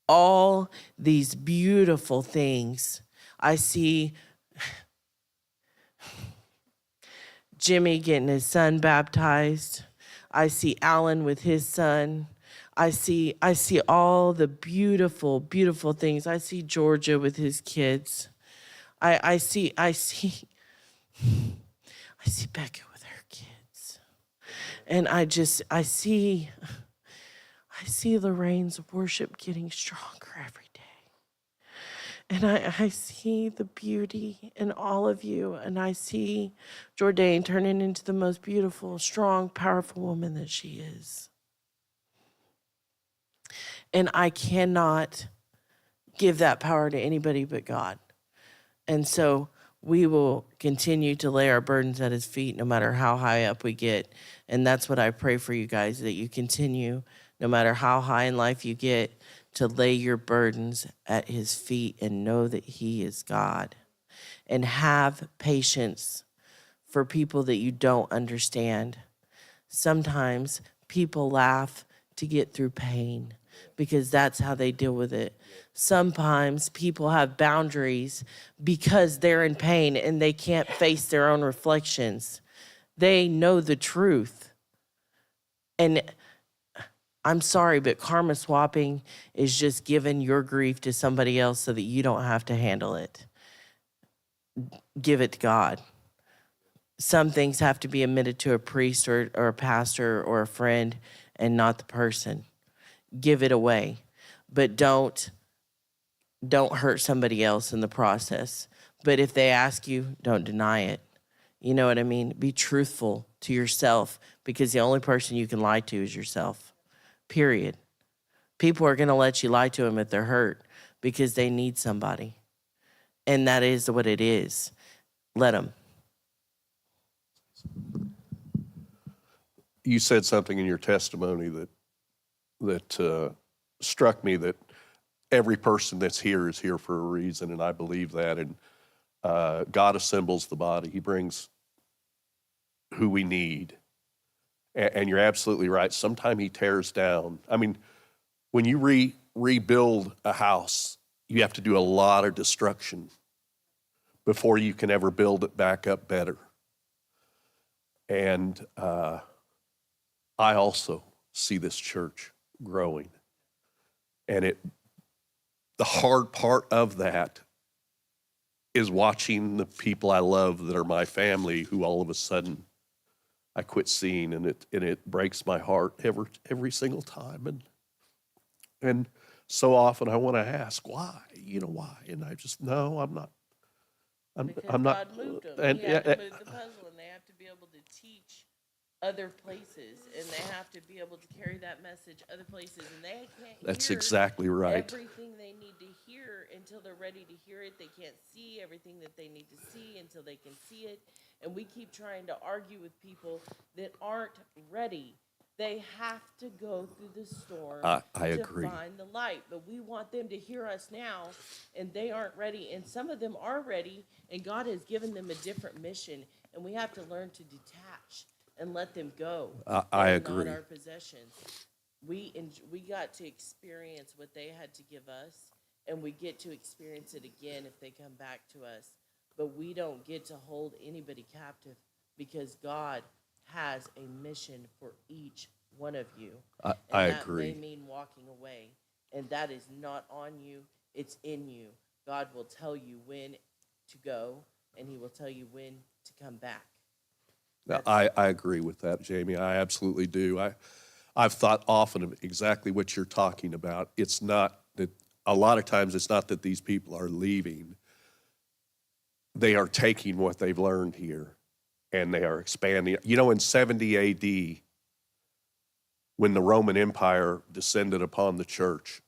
all these beautiful things. I see Jimmy getting his son baptized. I see Alan with his son. I see all the beautiful, beautiful things. I see Georgia with his kids. I see Becca with her kids. And I see Lorraine's worship getting stronger every day. And I see the beauty in all of you. And I see Jordan turning into the most beautiful, strong, powerful woman that she is. And I cannot give that power to anybody but God. And so we will continue to lay our burdens at his feet no matter how high up we get. And that's what I pray for you guys, that you continue, no matter how high in life you get, to lay your burdens at his feet and know that he is God. And have patience for people that you don't understand. Sometimes people laugh to get through pain, because that's how they deal with it. Sometimes people have boundaries because they're in pain and they can't face their own reflections. They know the truth. And I'm sorry, but karma swapping is just giving your grief to somebody else so that you don't have to handle it. Give it to God. Some things have to be admitted to a priest or a pastor or a friend, and not the person. Give it away, but don't hurt somebody else in the process. But if they ask you, don't deny it. You know what I mean? Be truthful to yourself, because the only person you can lie to is yourself, period. People are going to let you lie to them if they're hurt because they need somebody. And that is what it is. Let them. You said something in your testimony that struck me, that every person that's here is here for a reason, and I believe that. And God assembles the body. He brings who we need. And you're absolutely right. Sometimes he tears down. I mean, when you rebuild a house, you have to do a lot of destruction before you can ever build it back up better. And I also see this church growing. And the hard part of that is watching the people I love that are my family, who all of a sudden I quit seeing, and it breaks my heart every single time. And so often I want to ask, why? Why? And I just, no, I'm not. I'm not. God moved them. And, He had to move the puzzle, and they have to be able to teach other places, and they have to be able to carry that message other places, and they can't that's hear exactly right. everything they need to hear until they're ready to hear it. They can't see everything that they need to see until they can see it. And we keep trying to argue with people that aren't ready. They have to go through the storm I agree. to find the light. But we want them to hear us now, and they aren't ready. And some of them are ready, and God has given them a different mission, and we have to learn to detach and let them go. I They're agree. Not our possessions. We got to experience what they had to give us, and we get to experience it again if they come back to us. But we don't get to hold anybody captive, because God has a mission for each one of you. I that agree. may mean walking away, and that is not on you. It's in you. God will tell you when to go, and he will tell you when to come back. Now, I agree with that, Jamie. I absolutely do. I've thought often of exactly what you're talking about. It's not that, a lot of times it's not that these people are leaving. They are taking what they've learned here and they are expanding. In 70 AD, when the Roman Empire descended upon the church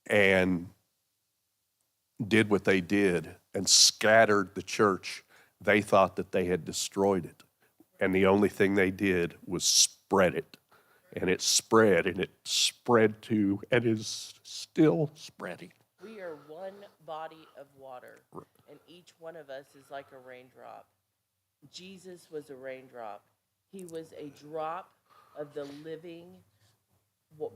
and did what they did and scattered the church, they thought that they had destroyed it. And the only thing they did was spread it. And it spread, and it spread to, and is still spreading. We are one body of water, and each one of us is like a raindrop. Jesus was a raindrop. He was a drop of the living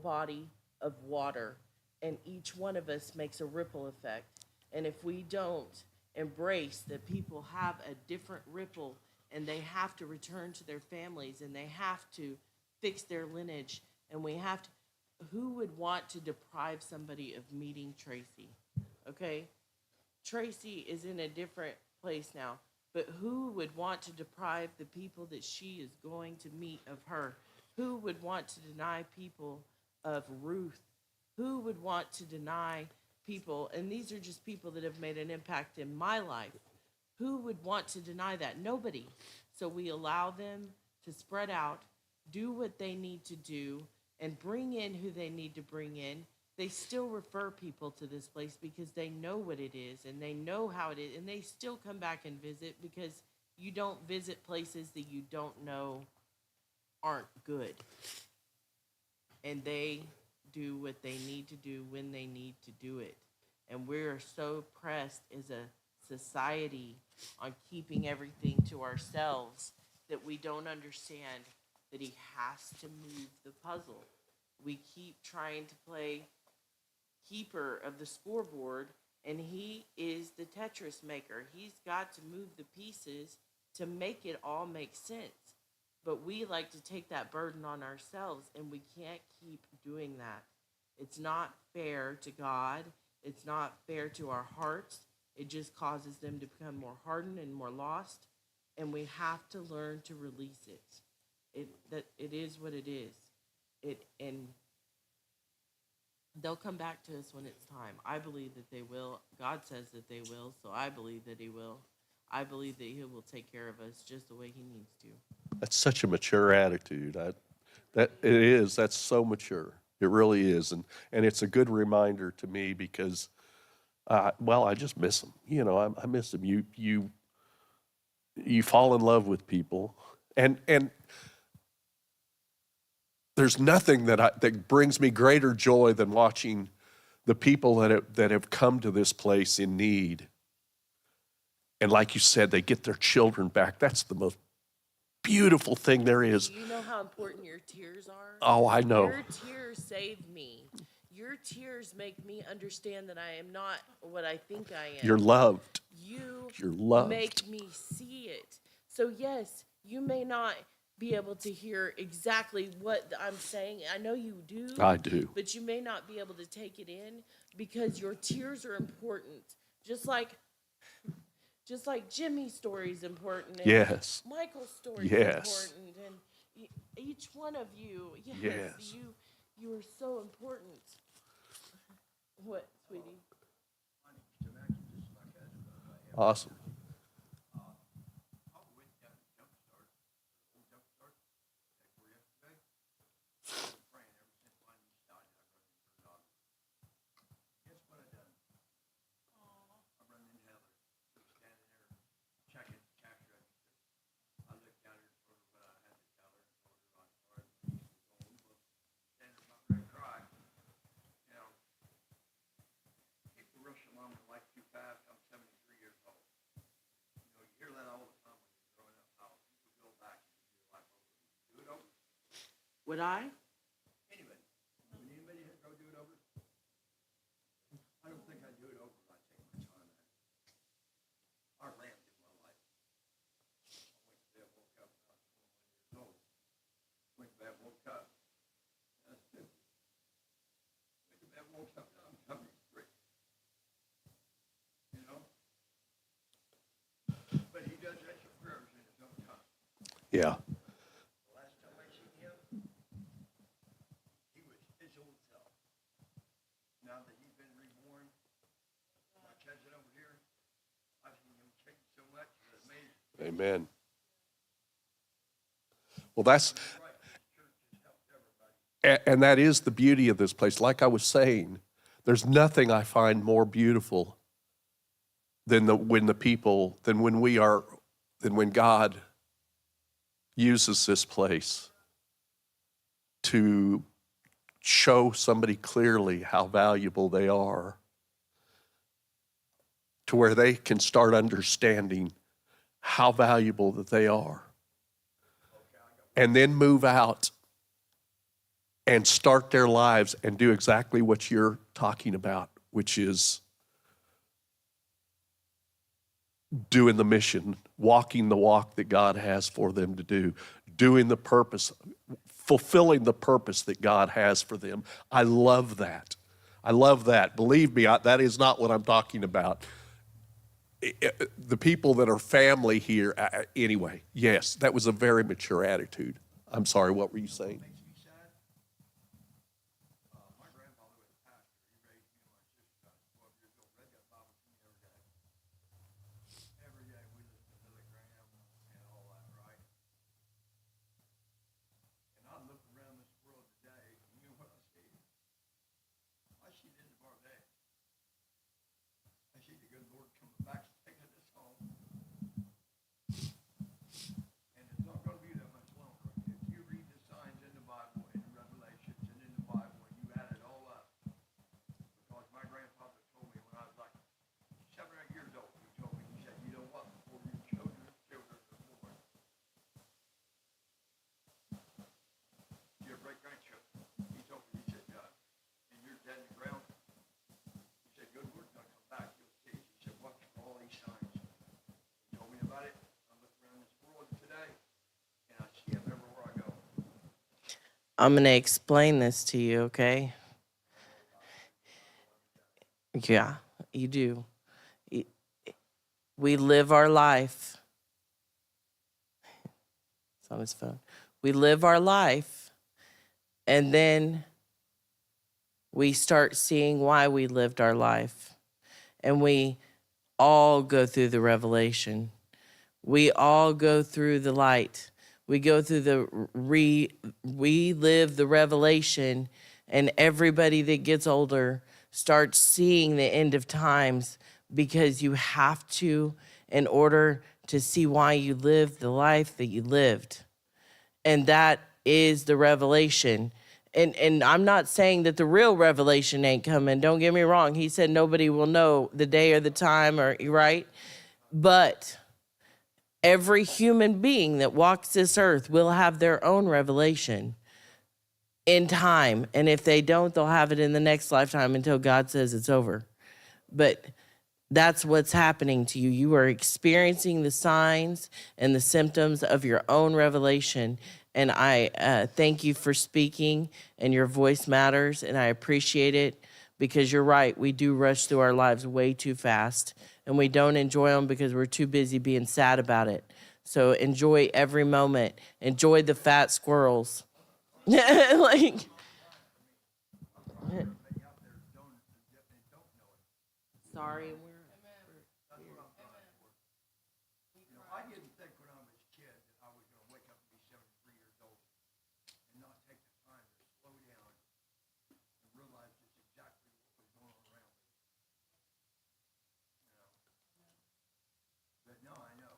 body of water, and each one of us makes a ripple effect. And if we don't embrace that people have a different ripple, and they have to return to their families, and they have to fix their lineage, and we have to, who would want to deprive somebody of meeting Tracy? Okay? Tracy is in a different place now, but who would want to deprive the people that she is going to meet of her? Who would want to deny people of Ruth? Who would want to deny people, and these are just people that have made an impact in my life. Who would want to deny that? Nobody. So we allow them to spread out, do what they need to do, and bring in who they need to bring in. They still refer people to this place because they know what it is, and they know how it is, and they still come back and visit, because you don't visit places that you don't know aren't good. And they do what they need to do when they need to do it. And we're so pressed as a society on keeping everything to ourselves that we don't understand that he has to move the puzzle. We keep trying to play keeper of the scoreboard, and he is the Tetris maker. He's got to move the pieces to make it all make sense. But we like to take that burden on ourselves, and we can't keep doing that. It's not fair to God. It's not fair to our hearts. It just causes them to become more hardened and more lost, and we have to learn to release it. It is what it is. And they'll come back to us when it's time. I believe that they will. God says that they will, so I believe that he will. I believe that he will take care of us just the way he needs to. That's such a mature attitude. That it is. That's so mature. It really is, and it's a good reminder to me because, well, I just miss them. You know, I miss them. You fall in love with people, and there's nothing that brings me greater joy than watching the people that have come to this place in need. And like you said, they get their children back. That's the most beautiful thing there is. Do you know how important your tears are? Oh, I know. Your tears save me. Your tears make me understand that I am not what I think I am. You're loved. You're loved. make me see it. So yes, you may not be able to hear exactly what I'm saying. I know you do. I do. But you may not be able to take it in because your tears are important. Just like Jimmy's story is important. And Yes. Michael's story Yes. is important. And each one of you, Yes. you are so important. What, sweetie? Awesome. Would I? Anybody, would anybody go do it over? I don't think I'd do it over if I take my time at it. Our lamb did my life. I went to bed, woke up, I was 21 years old. Went to bed, woke up. I was 50. Went to bed, woke up, now I'm 73. You know? But he does extra prayers in his own time. Yeah. The last time I seen him, he was his old self. Now that he's been reborn, my cousin over here, I've seen him change so much, it's amazing. Amen. Well, that's Right, church has helped everybody. and that is the beauty of this place. Like I was saying, there's nothing I find more beautiful than when God uses this place to show somebody clearly how valuable they are, to where they can start understanding how valuable that they are, and then move out and start their lives and do exactly what you're talking about, which is doing the mission, walking the walk that God has for them to do, doing the purpose, fulfilling the purpose that God has for them. I love that. I love that. Believe me, that is not what I'm talking about. The people that are family here, anyway, yes, that was a very mature attitude. I'm sorry, what were you saying? Makes me sad. My grandfather was a pastor. He raised me and my sister. I was 12 years old. Read that Bible to me every day. Every day we listened to Billy Graham and all that, right? And I look around this world today, and you know what I see? I see the end of our day. I see the good Lord coming back, taking us home. And it's not going to be that much longer. If you read the signs in the Bible, in Revelations, and in the Bible, and you add it all up, because my grandfather told me when I was like 7 or 8 years old, he told me, he said, you know what, before your children are born, your great-grandchildren, he told me, he said, and you're dead in the ground, he said, good Lord's going to come back, you'll see. He said, watch for all these signs. He told me about it. I look around this world today, and I see him everywhere I go. I'm going to explain this to you, okay? Yeah, you do. We live our life. It's on his phone. We live our life, and then we start seeing why we lived our life. And we all go through the revelation. We all go through the light. We go through we live the revelation, and everybody that gets older starts seeing the end of times, because you have to, in order to see why you lived the life that you lived. And that is the revelation. And I'm not saying that the real revelation ain't coming. Don't get me wrong. He said nobody will know the day or the time, or right? But every human being that walks this earth will have their own revelation in time. And if they don't, they'll have it in the next lifetime until God says it's over. But that's what's happening to you. You are experiencing the signs and the symptoms of your own revelation. And I thank you for speaking, and your voice matters, and I appreciate it, because you're right. We do rush through our lives way too fast, and we don't enjoy them because we're too busy being sad about it. So enjoy every moment. Enjoy the fat squirrels. Like, sorry. I didn't think when I was a kid that I was going to wake up and be 73 years old and not take the time to slow down and realize just exactly what was going on around me. But now I know.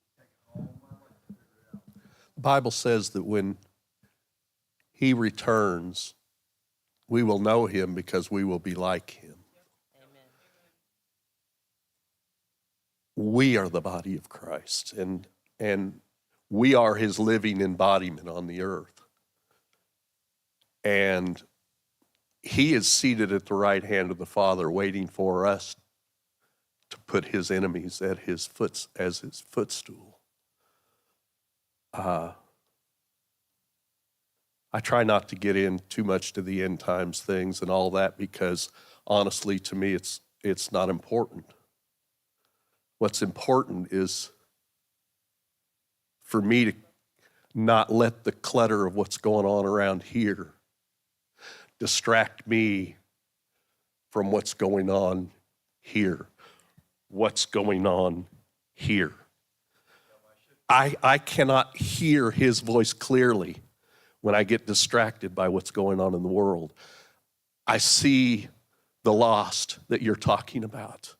It's taken all my life to figure it out. The Bible says that when he returns, we will know him because we will be like him. We are the body of Christ, and we are his living embodiment on the earth. And he is seated at the right hand of the Father, waiting for us to put his enemies at his as his footstool. I try not to get in too much to the end times things and all that, because honestly, to me, it's not important. What's important is for me to not let the clutter of what's going on around here distract me from what's going on here. What's going on here. I cannot hear his voice clearly when I get distracted by what's going on in the world. I see the lost that you're talking about.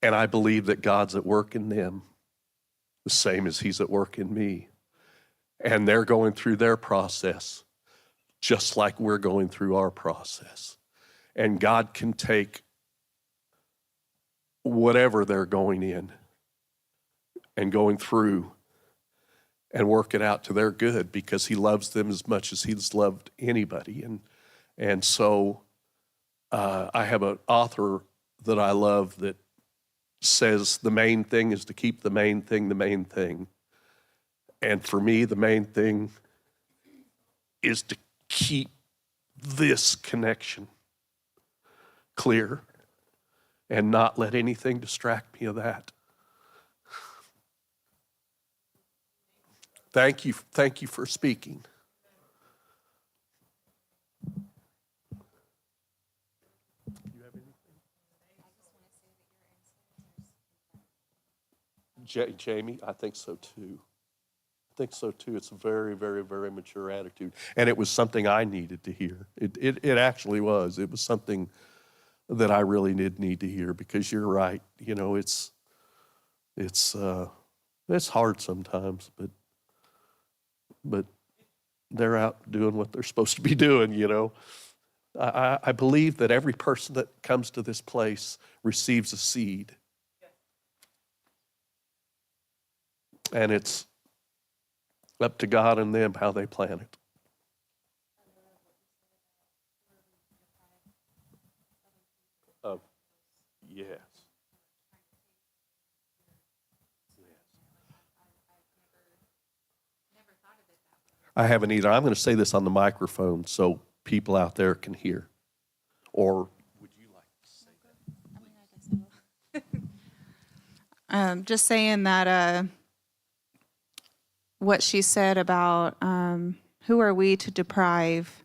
And I believe that God's at work in them, the same as he's at work in me. And they're going through their process, just like we're going through our process. And God can take whatever they're going in and going through and work it out to their good, because he loves them as much as he's loved anybody. And so I have an author that I love that says the main thing is to keep the main thing the main thing. And for me, the main thing is to keep this connection clear and not let anything distract me of that. Thank you for speaking. Jamie, I think so too. It's a very, very, very mature attitude. And it was something I needed to hear. It actually was. It was something that I really did need to hear, because you're right. You know, it's hard sometimes, but they're out doing what they're supposed to be doing, you know. I believe that every person that comes to this place receives a seed. And it's up to God and them how they plant it. Yes. I haven't either. I'm going to say this on the microphone so people out there can hear. Or would you like to say that? Just saying that what she said about who are we to deprive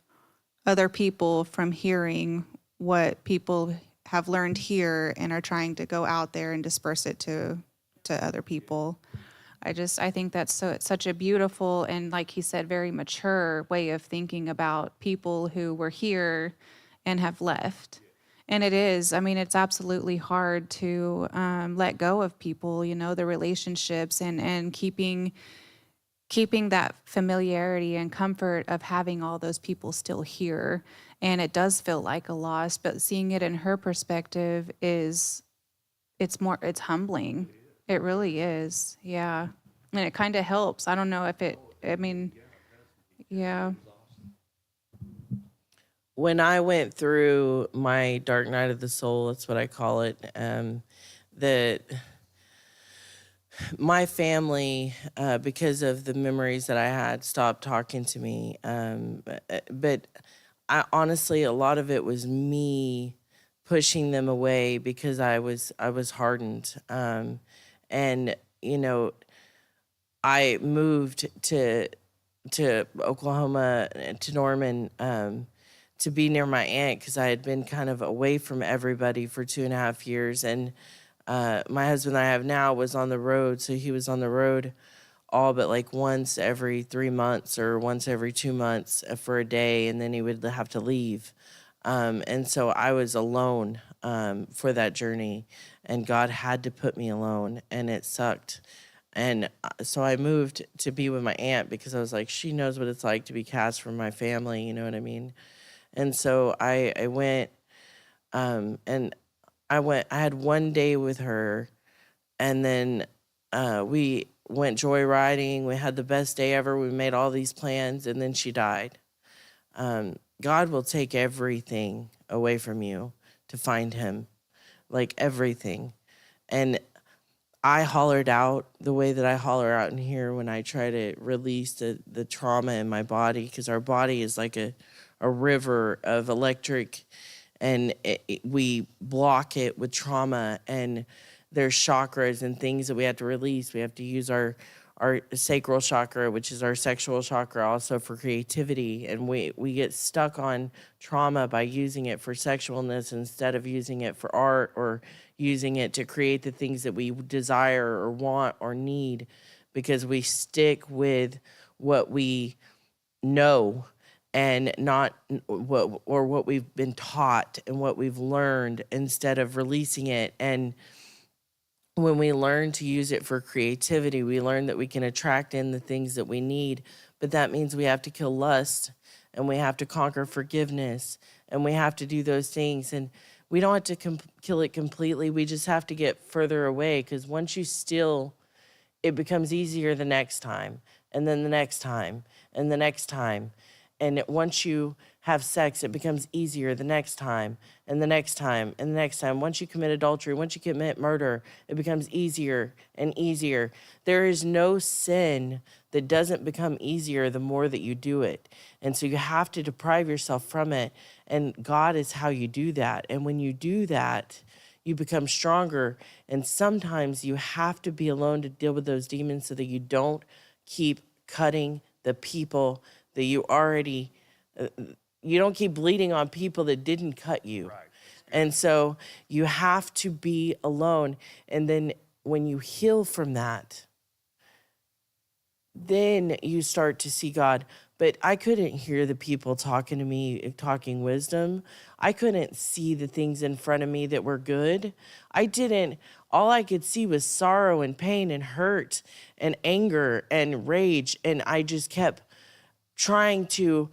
other people from hearing what people have learned here and are trying to go out there and disperse it to other people. I think that's it's such a beautiful and, like he said, very mature way of thinking about people who were here and have left. And it is, I mean, it's absolutely hard to let go of people, you know, the relationships and keeping that familiarity and comfort of having all those people still here. And it does feel like a loss, but seeing it in her perspective it's humbling. It really is. Yeah. And it kind of helps. I don't know if yeah. When I went through my dark night of the soul, that's what I call it, that my family, because of the memories that I had, stopped talking to me. But I honestly, a lot of it was me pushing them away because I was hardened. And, you know, I moved to Oklahoma, to Norman, to be near my aunt because I had been kind of away from everybody for 2.5 years. And my husband that I have now was on the road, so he was on the road all but like once every 3 months or once every 2 months for a day, and then he would have to leave. And so I was alone for that journey, and God had to put me alone, and it sucked. And so I moved to be with my aunt because I was like, she knows what it's like to be cast from my family, you know what I mean? And so I went, and I had one day with her, and then we went joyriding. We had the best day ever. We made all these plans, and then she died. God will take everything away from you to find him, like everything. And I hollered out the way that I holler out in here when I try to release the trauma in my body, because our body is like a river of electric, and we block it with trauma, and there's chakras and things that we have to release. We have to use our sacral chakra, which is our sexual chakra, also for creativity, and we get stuck on trauma by using it for sexualness instead of using it for art or using it to create the things that we desire or want or need, because we stick with what we know and not what we've been taught and what we've learned, instead of releasing it. And when we learn to use it for creativity, we learn that we can attract in the things that we need. But that means we have to kill lust, and we have to conquer forgiveness, and we have to do those things. And we don't have to kill it completely. We just have to get further away, because once you steal, it becomes easier the next time, and then the next time, and the next time. And once you have sex, it becomes easier the next time, and the next time, and the next time. Once you commit adultery, once you commit murder, it becomes easier and easier. There is no sin that doesn't become easier the more that you do it. And so you have to deprive yourself from it. And God is how you do that. And when you do that, you become stronger. And sometimes you have to be alone to deal with those demons so that you don't keep cutting the people that you already, you don't keep bleeding on people that didn't cut you. Right. And so you have to be alone. And then when you heal from that, then you start to see God. But I couldn't hear the people talking to me, talking wisdom. I couldn't see the things in front of me that were good. All I could see was sorrow and pain and hurt and anger and rage. And I just kept trying to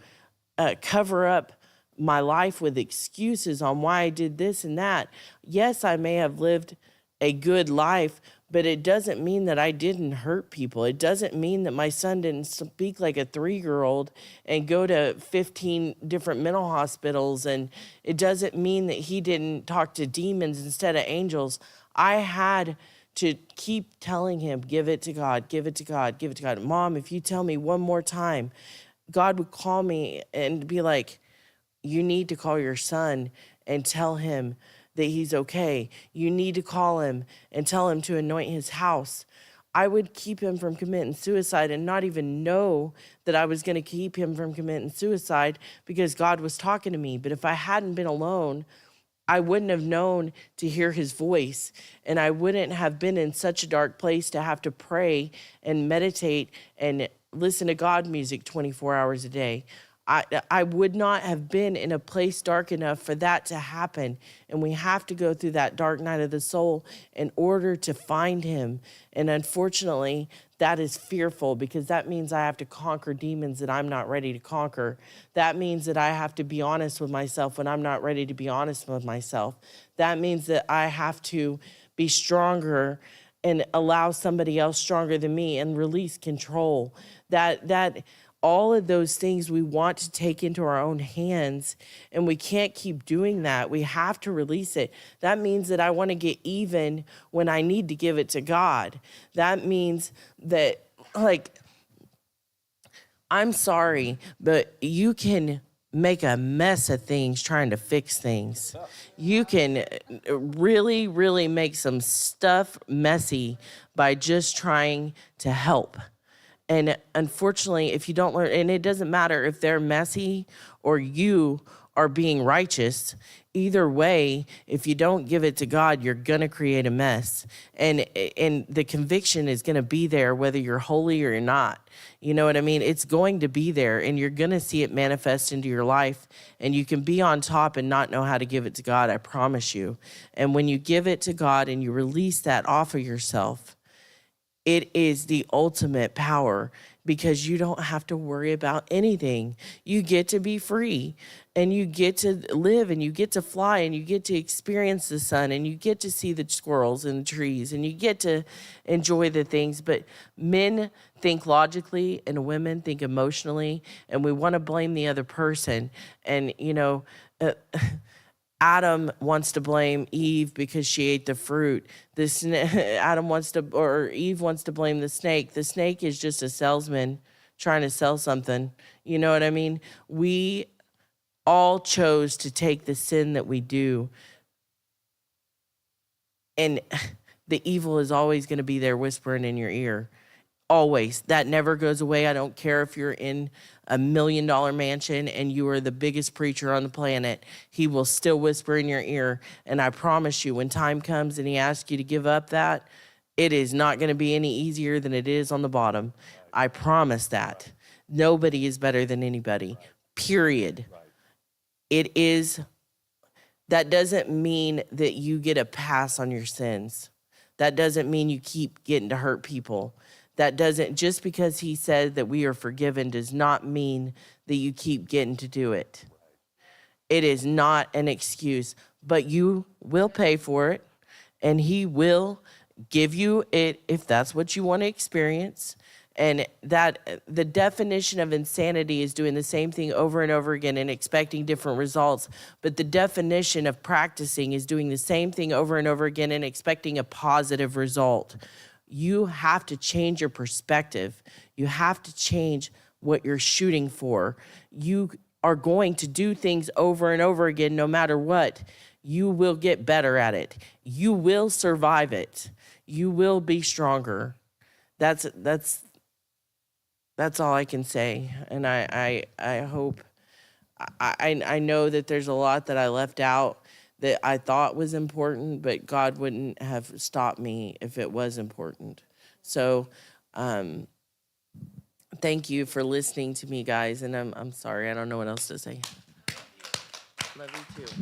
cover up my life with excuses on why I did this and that. Yes, I may have lived a good life, but it doesn't mean that I didn't hurt people. It doesn't mean that my son didn't speak like a 3-year-old and go to 15 different mental hospitals. And it doesn't mean that he didn't talk to demons instead of angels. I had to keep telling him, give it to God, give it to God, give it to God. Mom, if you tell me one more time, God would call me and be like, you need to call your son and tell him that he's okay. You need to call him and tell him to anoint his house. I would keep him from committing suicide and not even know that I was going to keep him from committing suicide because God was talking to me. But if I hadn't been alone, I wouldn't have known to hear his voice, and I wouldn't have been in such a dark place to have to pray and meditate and listen to God music 24 hours a day. I would not have been in a place dark enough for that to happen. And we have to go through that dark night of the soul in order to find him. And unfortunately, that is fearful because that means I have to conquer demons that I'm not ready to conquer. That means that I have to be honest with myself when I'm not ready to be honest with myself. That means that I have to be stronger and allow somebody else stronger than me and release control. That all of those things we want to take into our own hands, and we can't keep doing that. We have to release it. That means that I want to get even when I need to give it to God. That means that, like, I'm sorry, but you can make a mess of things trying to fix things. You can really, really make some stuff messy by just trying to help. And unfortunately, if you don't learn, and it doesn't matter if they're messy or you are being righteous, either way, if you don't give it to God, you're going to create a mess. And the conviction is going to be there whether you're holy or you're not. You know what I mean? It's going to be there, and you're going to see it manifest into your life. And you can be on top and not know how to give it to God, I promise you. And when you give it to God and you release that off of yourself, it is the ultimate power because you don't have to worry about anything. You get to be free and you get to live and you get to fly and you get to experience the sun and you get to see the squirrels and the trees and you get to enjoy the things. But men think logically and women think emotionally, and we want to blame the other person. And, you know, Adam wants to blame Eve because she ate the fruit. Eve wants to blame the snake. The snake is just a salesman trying to sell something. You know what I mean? We all chose to take the sin that we do. And the evil is always going to be there whispering in your ear. Always. That never goes away. I don't care if you're in $1 million mansion and you are the biggest preacher on the planet. He will still whisper in your ear. And I promise you, when time comes and he asks you to give up that, it is not going to be any easier than it is on the bottom. I promise that. Nobody is better than anybody. Period. It is. That doesn't mean that you get a pass on your sins. That doesn't mean you keep getting to hurt people. That doesn't, just because he said that we are forgiven does not mean that you keep getting to do it. It is not an excuse, but you will pay for it, and he will give you it if that's what you want to experience. And that the definition of insanity is doing the same thing over and over again and expecting different results. But the definition of practicing is doing the same thing over and over again and expecting a positive result. You have to change your perspective. You have to change what you're shooting for. You are going to do things over and over again no matter what. You will get better at it. You will survive it. You will be stronger. That's all I can say. And I hope, I know that there's a lot that I left out that I thought was important, but God wouldn't have stopped me if it was important. So thank you for listening to me, guys. And I'm sorry, I don't know what else to say. Love you too.